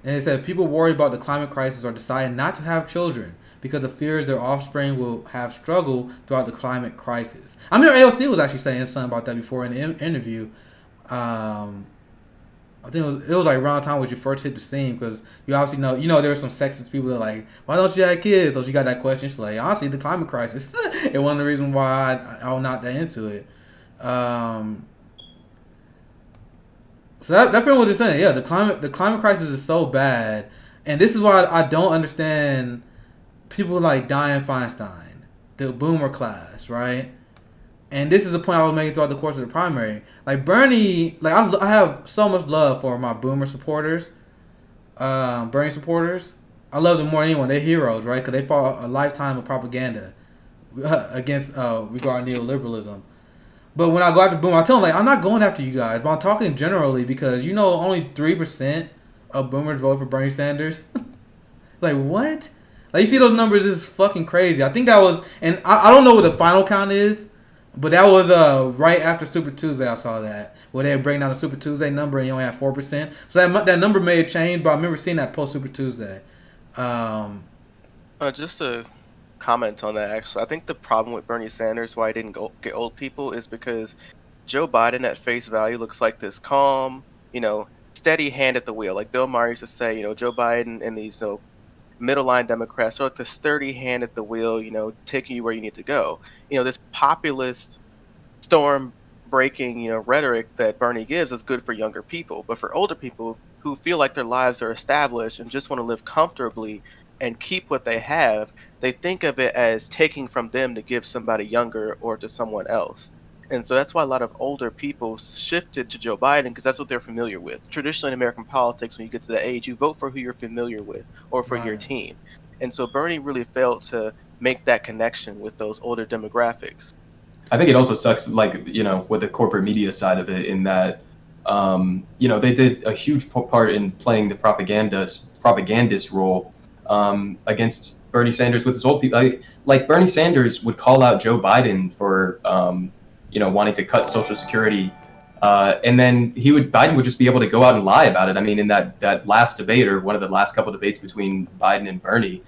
And it said people worry about the climate crisis are deciding not to have children because of fears their offspring will have struggled throughout the climate crisis. I mean, AOC was actually saying something about that before in the interview. I think it was like around the time when she first hit the scene because you obviously know there were some sexist people that are like, why don't you have kids? So she got that question. She's like, honestly, the climate crisis. And one of the reasons why I was not that into it. So that's pretty much what they're saying. Yeah, the climate crisis is so bad, and this is why I don't understand people like Dianne Feinstein, the boomer class, right? And this is the point I was making throughout the course of the primary. Like Bernie, like I have so much love for my boomer supporters, Bernie supporters. I love them more than anyone. They're heroes, right? Because they fought a lifetime of propaganda against regarding neoliberalism. But when I go after boomer, I tell them like I'm not going after you guys, but I'm talking generally because only 3% of boomers vote for Bernie Sanders. Like what? Like you see those numbers is fucking crazy. I think that was, and I don't know what the final count is. But that was right after Super Tuesday. I saw that where they bring down the Super Tuesday number and you only have 4%. So that number may have changed, but I remember seeing that post Super Tuesday. Just to comment on that, actually, I think the problem with Bernie Sanders, why he didn't get old people, is because Joe Biden at face value looks like this calm, steady hand at the wheel. Like Bill Maher used to say, Joe Biden and these middle line Democrats are like the sturdy hand at the wheel, taking you where you need to go. This populist storm breaking, rhetoric that Bernie gives is good for younger people. But for older people who feel like their lives are established and just want to live comfortably and keep what they have, they think of it as taking from them to give somebody younger or to someone else. And so that's why a lot of older people shifted to Joe Biden because that's what they're familiar with. Traditionally in American politics, when you get to that age, you vote for who you're familiar with or for your team. And so Bernie really failed to make that connection with those older demographics. I think it also sucks, with the corporate media side of it, in that, they did a huge part in playing the propagandist role against Bernie Sanders with his old people. Like Bernie Sanders would call out Joe Biden for wanting to cut Social Security, and then Biden would just be able to go out and lie about it. I mean, in that last debate, or one of the last couple debates between Biden and Bernie,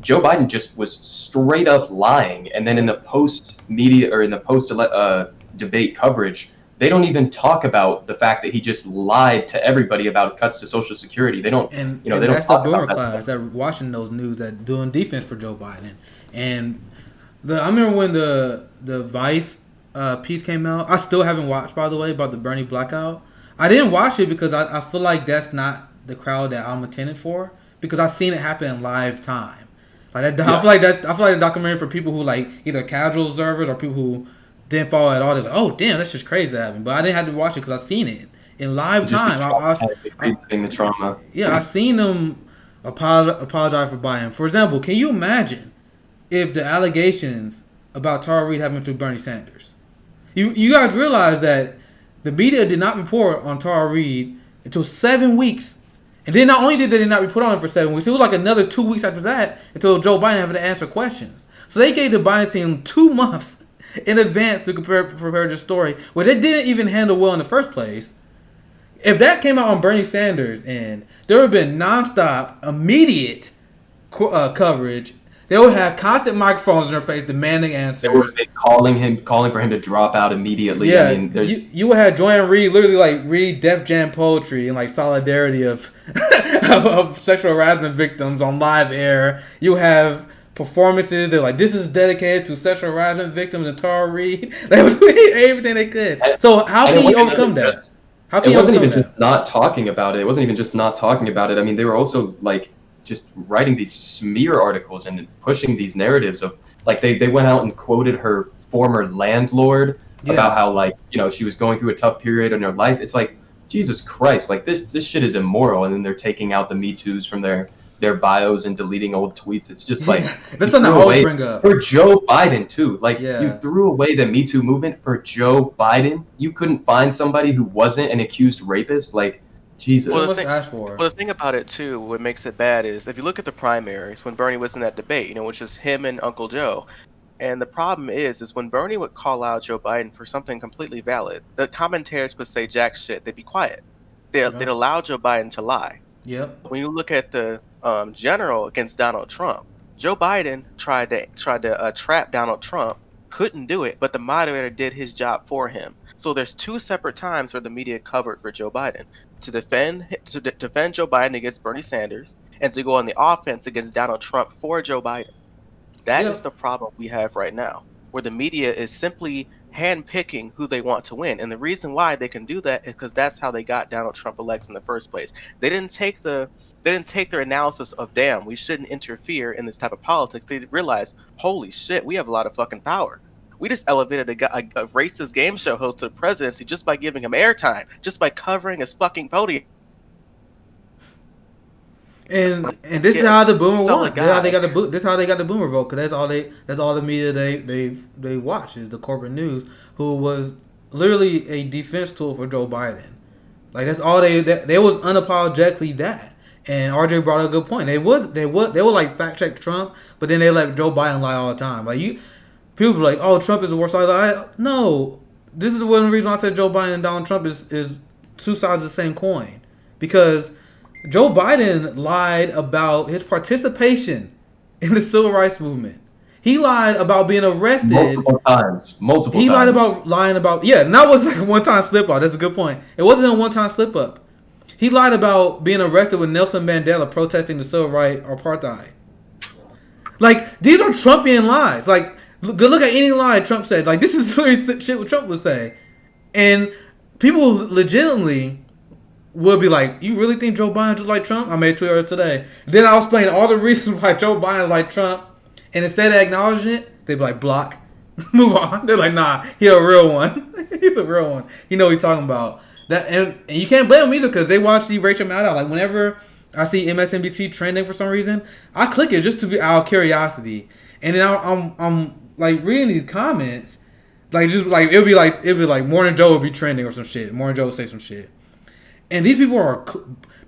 Joe Biden just was straight up lying. And then in the post debate coverage, they don't even talk about the fact that he just lied to everybody about cuts to Social Security. They don't, and they don't that's talk the boomer about class that watching those news that doing defense for Joe Biden. And I remember when the Vice piece came out. I still haven't watched, by the way, about the Bernie blackout. I didn't watch it because I feel like that's not the crowd that I'm intended for, because I've seen it happen in live time. Like that, I feel like a documentary for people who like either casual observers or people who didn't follow at all. They're like, oh damn, that's just crazy that happened. But I didn't have to watch it because I've seen it in live time. The trauma. Yeah, I've seen them apologize for Biden. For example, can you imagine if the allegations about Tara Reid happened to Bernie Sanders? You guys realize that the media did not report on Tara Reid until 7 weeks. And then not only did they not report on it for 7 weeks, it was like another 2 weeks after that until Joe Biden had to answer questions. So they gave the Biden team 2 months in advance to prepare this story, which they didn't even handle well in the first place. If that came out on Bernie Sanders, and there would have been nonstop, immediate coverage, They would have constant microphones in their face demanding answers. They would have been calling for him to drop out immediately. Yeah, I mean, you would have Joanne Reed literally like read Def Jam poetry and like solidarity of of sexual harassment victims on live air. You have performances. They're like, this is dedicated to sexual harassment victims and Tara Reid. They would do everything they could. So how can you overcome that? It wasn't even just not talking about it. It wasn't even just not talking about it. I mean, they were also like just writing these smear articles and pushing these narratives of like they went out and quoted her former landlord about how like, you know, she was going through a tough period in her life. It's like, Jesus Christ, like this shit is immoral. And then they're taking out the Me Too's from their bios and deleting old tweets. It's just like that's something I always bring up for Joe Biden too. Like you threw away the Me Too movement for Joe Biden. You couldn't find somebody who wasn't an accused rapist. Like Jesus. Well, the thing about it too, what makes it bad is if you look at the primaries when Bernie was in that debate, you know, which is him and Uncle Joe. And the problem is when Bernie would call out Joe Biden for something completely valid, the commentators would say jack shit. They'd be quiet. They'd allow Joe Biden to lie. Yep. When you look at the general against Donald Trump, Joe Biden tried to trap Donald Trump, couldn't do it, but the moderator did his job for him. So there's two separate times where the media covered for Joe Biden to defend Joe Biden against Bernie Sanders and to go on the offense against Donald Trump for Joe Biden. That is the problem we have right now, where the media is simply handpicking who they want to win. And the reason why they can do that is because that's how they got Donald Trump elected in the first place. They didn't take their analysis of, damn, we shouldn't interfere in this type of politics. They realized, holy shit, we have a lot of fucking power. We just elevated a racist game show host to the presidency just by giving him airtime, just by covering his fucking podium. And this is how the boomer won. This is how they got the boomer vote, because that's all the media they watch is the corporate news, who was literally a defense tool for Joe Biden. Like that's all they was unapologetically that. And RJ brought up a good point. They would like fact check Trump, but then they let Joe Biden lie all the time. Like people be like, oh, Trump is the worst side. No, this is one reason I said Joe Biden and Donald Trump is two sides of the same coin, because Joe Biden lied about his participation in the civil rights movement. He lied about being arrested multiple times. He lied about lying about and that was like a one-time slip-up. That's a good point. It wasn't a one-time slip-up. He lied about being arrested with Nelson Mandela protesting the civil rights apartheid. Like, these are Trumpian lies. Like, look at any lie Trump said. Like, this is literally shit what Trump would say. And people legitimately would be like, you really think Joe Biden just like Trump? I made a tweet earlier today. Then I'll explain all the reasons why Joe Biden like Trump. And instead of acknowledging it, they'd be like, block. Move on. They're like, nah, he's a real one. He's a real one. You know what he's talking about. That and you can't blame them either, because they watch the Rachel Maddow. Like, whenever I see MSNBC trending for some reason, I click it just to be out of curiosity. And then I'm like reading these comments, like just like it'd be like Morning Joe would be trending or some shit. Morning Joe would say some shit. And these people are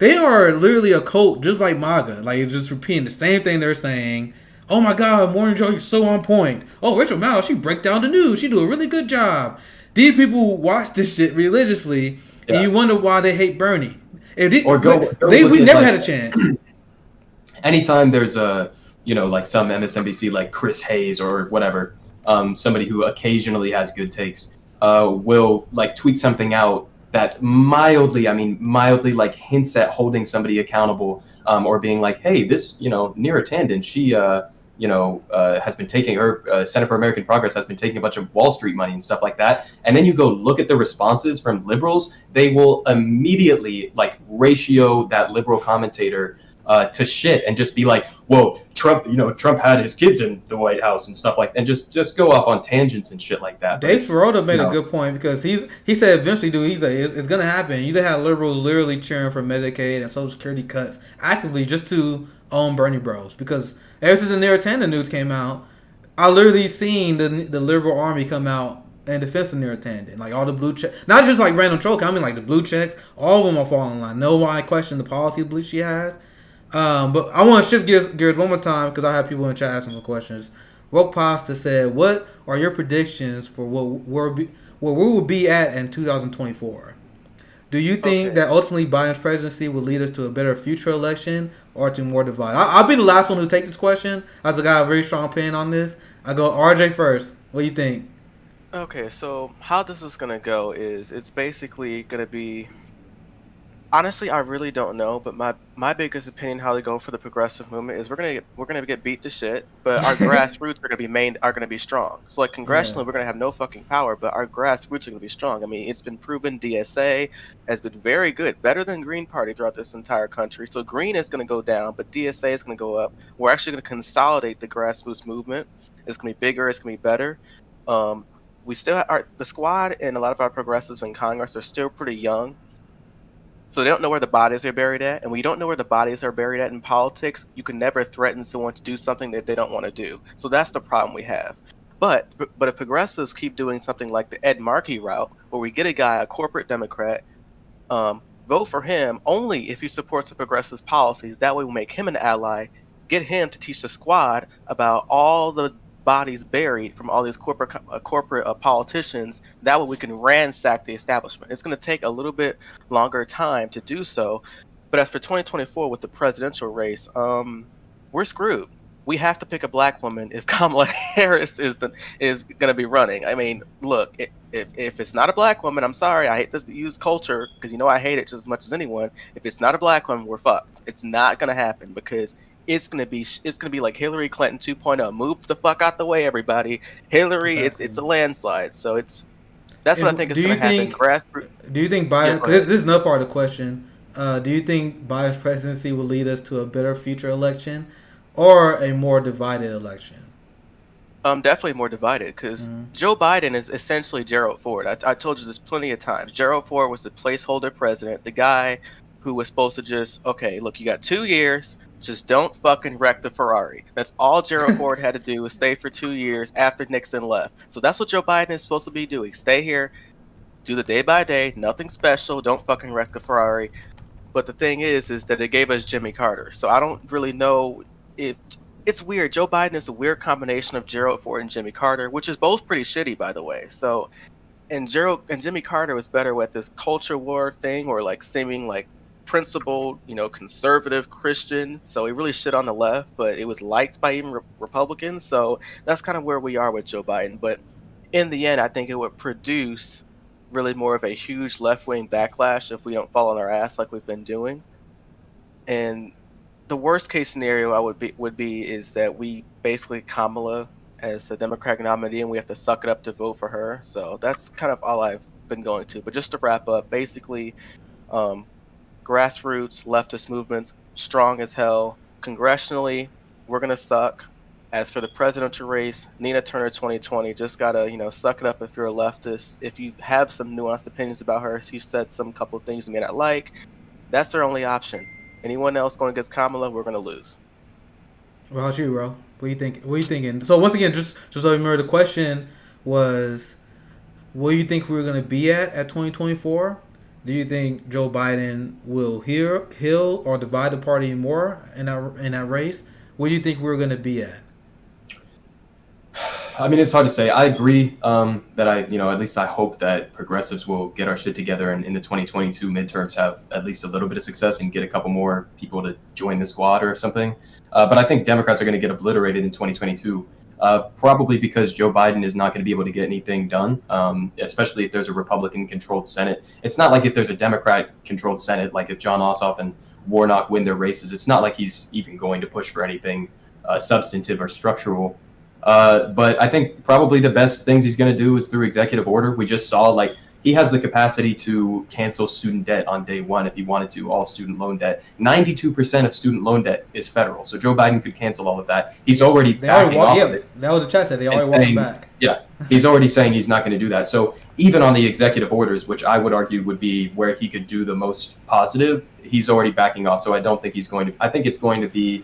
literally a cult, just like MAGA. Like, just repeating the same thing they're saying. Oh my God, Morning Joe, you're so on point. Oh, Rachel Maddow, she break down the news. She do a really good job. These people watch this shit religiously, and you wonder why they hate Bernie. We never had a chance. Anytime there's like some MSNBC, like Chris Hayes or whatever, somebody who occasionally has good takes, will like tweet something out that mildly like hints at holding somebody accountable, or being like, hey, this, Neera Tanden, she, has been taking her Center for American Progress has been taking a bunch of Wall Street money and stuff like that. And then you go look at the responses from liberals, they will immediately like ratio that liberal commentator to shit and just be like, whoa, Trump had his kids in the White House and stuff like that, and just go off on tangents and shit like that. Dave Sirota made a good point, because he said eventually, he's like, it's gonna happen. You have liberals literally cheering for Medicaid and Social Security cuts actively just to own Bernie Bros. Because ever since the Neera Tanden news came out, I literally seen the liberal army come out in defense of Neera Tanden. Like, all the blue checks, not just like random troll, I mean like the blue checks, all of them are falling in line. No one question the policy belief she has. But I want to shift gears one more time, because I have people in chat asking for questions. Woke Pasta said, what are your predictions for where we will be at in 2024? Do you think that ultimately Biden's presidency will lead us to a better future election, or to more divided? I'll be the last one to take this question. As a guy with a very strong opinion on this, I go RJ first. What do you think? Okay, so how this is gonna go is it's basically gonna be. Honestly, I really don't know, but my biggest opinion how to go for the progressive movement is we're gonna get beat to shit, but our grassroots are gonna be strong. So like congressionally, Yeah. we're gonna have no fucking power, but our grassroots are gonna be strong. I mean, it's been proven DSA has been very good, better than Green Party throughout this entire country. So Green is gonna go down, but DSA is gonna go up. We're actually gonna consolidate the grassroots movement. It's gonna be bigger. It's gonna be better. We still the squad and a lot of our progressives in Congress are still pretty young. So they don't know where the bodies are buried at, and when you don't know where the bodies are buried at in politics, you can never threaten someone to do something that they don't want to do. So that's the problem we have. But if progressives keep doing something like the Ed Markey route, where we get a guy, a corporate Democrat, vote for him only if he supports the progressives' policies. That way, we make him an ally, get him to teach the squad about all the bodies buried from all these corporate politicians. That way we can ransack the establishment. It's going to take a little bit longer time to do so, but as for 2024 with the presidential race, we're screwed. We have to pick a black woman if Kamala Harris is going to be running. I mean, look, if it's not a black woman, I'm sorry, I hate to use culture because you know I hate it just as much as anyone. If it's not a black woman, we're fucked. It's not going to happen because it's gonna be like Hillary Clinton 2.0. Move the fuck out the way, everybody. Hillary, Exactly. it's a landslide. So that's what I think is gonna happen. Do you think Biden? Yeah, go Because ahead. this is another part of the question. Do you think Biden's presidency will lead us to a better future election, or a more divided election? Definitely more divided because Joe Biden is essentially Gerald Ford. I told you this plenty of times. Gerald Ford was the placeholder president, the guy who was supposed to just, okay, look, you got 2 years. Just don't fucking wreck the Ferrari. That's all Gerald Ford had to do was stay for 2 years after Nixon left. So that's what Joe Biden is supposed to be doing. Stay here, do the day by day, nothing special, don't fucking wreck the Ferrari. But the thing is that it gave us Jimmy Carter. So I don't really know if it's weird. Joe Biden is a weird combination of Gerald Ford and Jimmy Carter, which is both pretty shitty, by the way. So, and Jimmy Carter was better with this culture war thing, or like seeming like principled, conservative Christian. So he really shit on the left, but it was liked by even Republicans. So that's kind of where we are with Joe Biden. But in the end, I think it would produce really more of a huge left-wing backlash if we don't fall on our ass like we've been doing. And the worst case scenario would be is that we basically Kamala as a Democratic nominee and we have to suck it up to vote for her. So that's kind of all I've been going to. But just to wrap up, basically, grassroots leftist movements strong as hell. Congressionally, we're gonna suck. As for the presidential race, Nina Turner 2020 just gotta suck it up if you're a leftist. If you have some nuanced opinions about her, she said some couple of things you may not like. That's their only option. Anyone else going against Kamala, we're gonna lose. What about you, bro? What do you think? What are you thinking? So once again, just so you remember, the question was, where do you think we're gonna be at 2024? Do you think Joe Biden will heal or divide the party more in that race? Where do you think we're going to be at? I mean, it's hard to say. I agree that at least I hope that progressives will get our shit together and in the 2022 midterms have at least a little bit of success and get a couple more people to join the squad or something. But I think Democrats are going to get obliterated in 2022. Probably because Joe Biden is not going to be able to get anything done, especially if there's a Republican-controlled Senate. It's not like if there's a Democrat-controlled Senate, like if John Ossoff and Warnock win their races, it's not like he's even going to push for anything substantive or structural. But I think probably the best things he's going to do is through executive order. We just saw he has the capacity to cancel student debt on day one if he wanted to, all student loan debt. 92% of student loan debt is federal. So Joe Biden could cancel all of that. He's already backing off of it. That was the chat said. They already walked back. Yeah, he's already saying he's not going to do that. So even on the executive orders, which I would argue would be where he could do the most positive, he's already backing off. So I don't think he's going to. I think it's going to be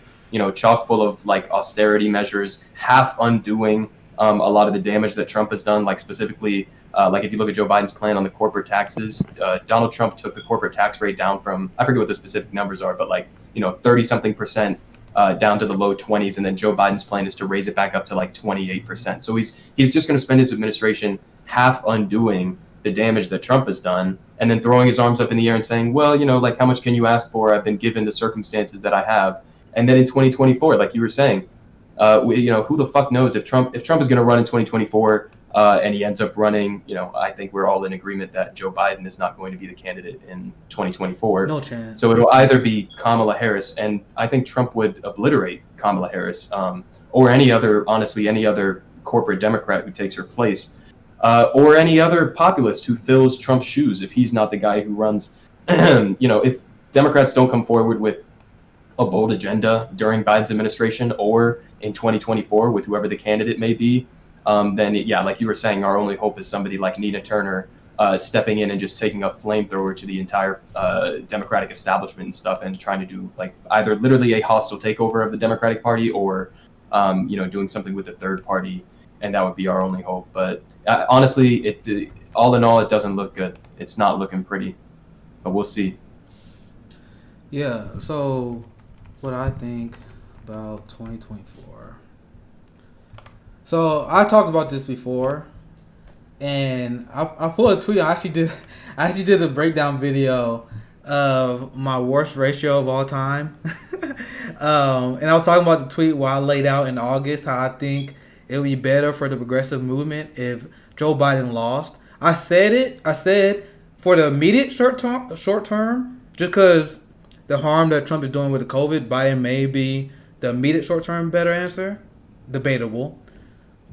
chock full of austerity measures, half undoing a lot of the damage that Trump has done, specifically. If you look at Joe Biden's plan on the corporate taxes, Donald Trump took the corporate tax rate down from, I forget what the specific numbers are, but 30-something% down to the low 20s. And then Joe Biden's plan is to raise it back up to 28%. So he's just going to spend his administration half undoing the damage that Trump has done, and then throwing his arms up in the air and saying, well, like, how much can you ask for? I've been given the circumstances that I have. And then in 2024, like you were saying, who the fuck knows if Trump is going to run in 2024 and he ends up running, I think we're all in agreement that Joe Biden is not going to be the candidate in 2024. No chance. So it'll either be Kamala Harris, and I think Trump would obliterate Kamala Harris, or any other corporate Democrat who takes her place, or any other populist who fills Trump's shoes if he's not the guy who runs. If Democrats don't come forward with a bold agenda during Biden's administration or in 2024 with whoever the candidate may be, then like you were saying, our only hope is somebody like Nina Turner stepping in and just taking a flamethrower to the entire Democratic establishment and stuff, and trying to do like either literally a hostile takeover of the Democratic Party or doing something with the third party, and that would be our only hope. But honestly, all in all, it doesn't look good. It's not looking pretty, but we'll see. Yeah. So, what I think about 2024. So I talked about this before, and I put a tweet. I actually did a breakdown video of my worst ratio of all time. And I was talking about the tweet where I laid out in August how I think it would be better for the progressive movement if Joe Biden lost. I said for the immediate short term, just because the harm that Trump is doing with the COVID, Biden may be the immediate short term better answer. Debatable.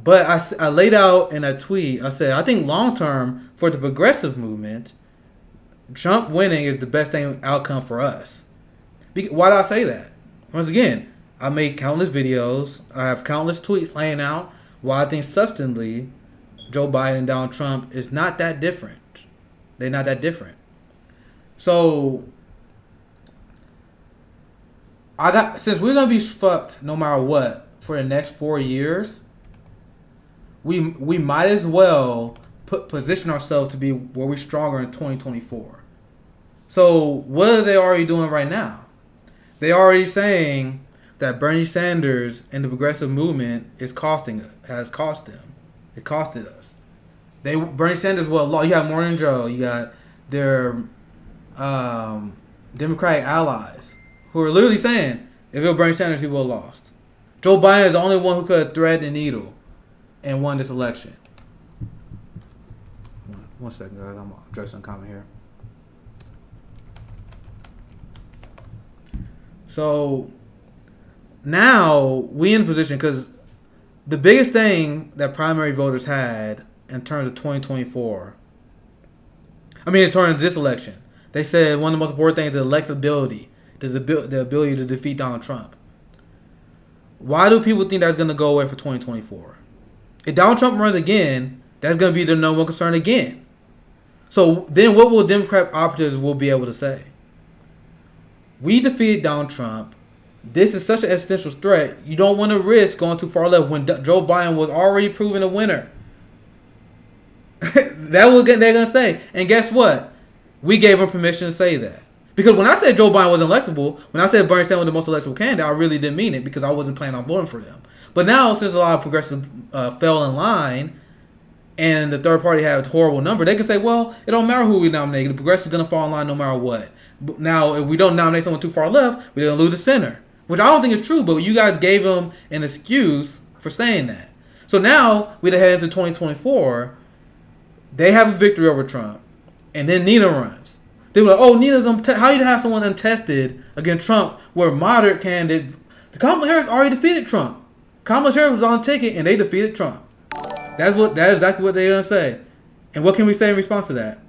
But I laid out in a tweet, I said, I think long term for the progressive movement, Trump winning is the best outcome for us. Why did I say that? Once again, I made countless videos. I have countless tweets laying out why I think substantively Joe Biden and Donald Trump is not that different. They're not that different. So since we're gonna be fucked no matter what for the next 4 years, we might as well position ourselves to be where we're stronger in 2024. So what are they already doing right now? They're already saying that Bernie Sanders and the progressive movement has cost them. It costed us. Bernie Sanders you got Morning Joe, you got their Democratic allies who are literally saying if it was Bernie Sanders, he would have lost. Joe Biden is the only one who could have threaded the needle and won this election. One second, guys. I'm addressing a comment here. So now we in a position because the biggest thing that primary voters had in terms of 2024, in terms of this election, they said one of the most important things is electability, the ability to defeat Donald Trump. Why do people think that's going to go away for 2024? If Donald Trump runs again, that's going to be their number one concern again. So then what will Democrat operatives will be able to say? We defeated Donald Trump. This is such an existential threat. You don't want to risk going too far left when Joe Biden was already proven a winner. That's what they're going to say. And guess what? We gave them permission to say that. Because when I said Joe Biden wasn't electable, when I said Bernie Sanders was the most electable candidate, I really didn't mean it because I wasn't planning on voting for them. But now, since a lot of progressives fell in line and the third party had a horrible number, they can say, well, it don't matter who we nominate. The progressives are going to fall in line no matter what. Now, if we don't nominate someone too far left, we're going to lose the center. Which I don't think is true, but you guys gave them an excuse for saying that. So now, we head into 2024, they have a victory over Trump, and then Nina runs. They were like, oh, Nina's how do you have someone untested against Trump where a moderate candidate, Kamala Harris already defeated Trump. Kamala Harris was on the ticket, and they defeated Trump. That is exactly what they're going to say. And what can we say in response to that?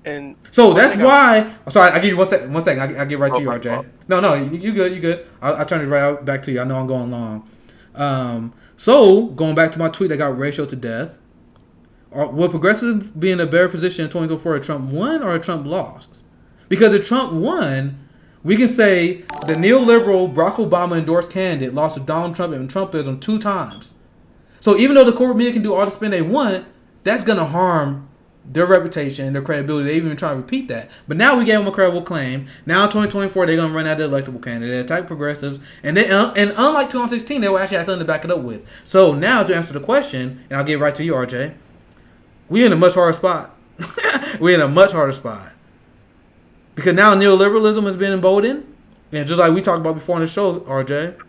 And so that's why. Sorry, I give you 1 second. 1 second. I get right to you, RJ. No, you good. You good. I turn it right back to you. I know I'm going long. So going back to my tweet that got ratioed to death. Will progressives be in a better position in 2024 if Trump won or if Trump lost? Because if Trump won, we can say the neoliberal Barack Obama endorsed candidate lost to Donald Trump and Trumpism 2 times. So even though the corporate media can do all the spin they want, that's going to harm their reputation, their credibility. They even try to repeat that. But now we gave them a credible claim. Now in 2024, they're going to run out of the electable candidate. They attack progressives. And unlike 2016, they will actually have something to back it up with. So now to answer the question, and I'll get right to you, RJ. we in a much harder spot. We in a much harder spot. Because now neoliberalism has been emboldened. And just like we talked about before on the show, RJ,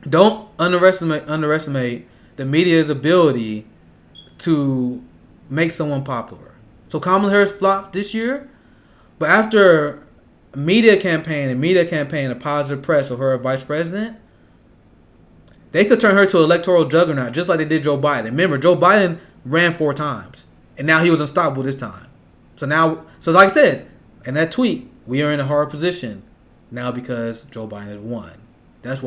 don't underestimate the media's ability to make someone popular. So Kamala Harris flopped this year, but after media campaign of positive press of her vice president, they could turn her to an electoral juggernaut just like they did Joe Biden. Remember, Joe Biden ran 4 times, and now he was unstoppable this time. So like I said, in that tweet, we are in a hard position now because Joe Biden has won. That's why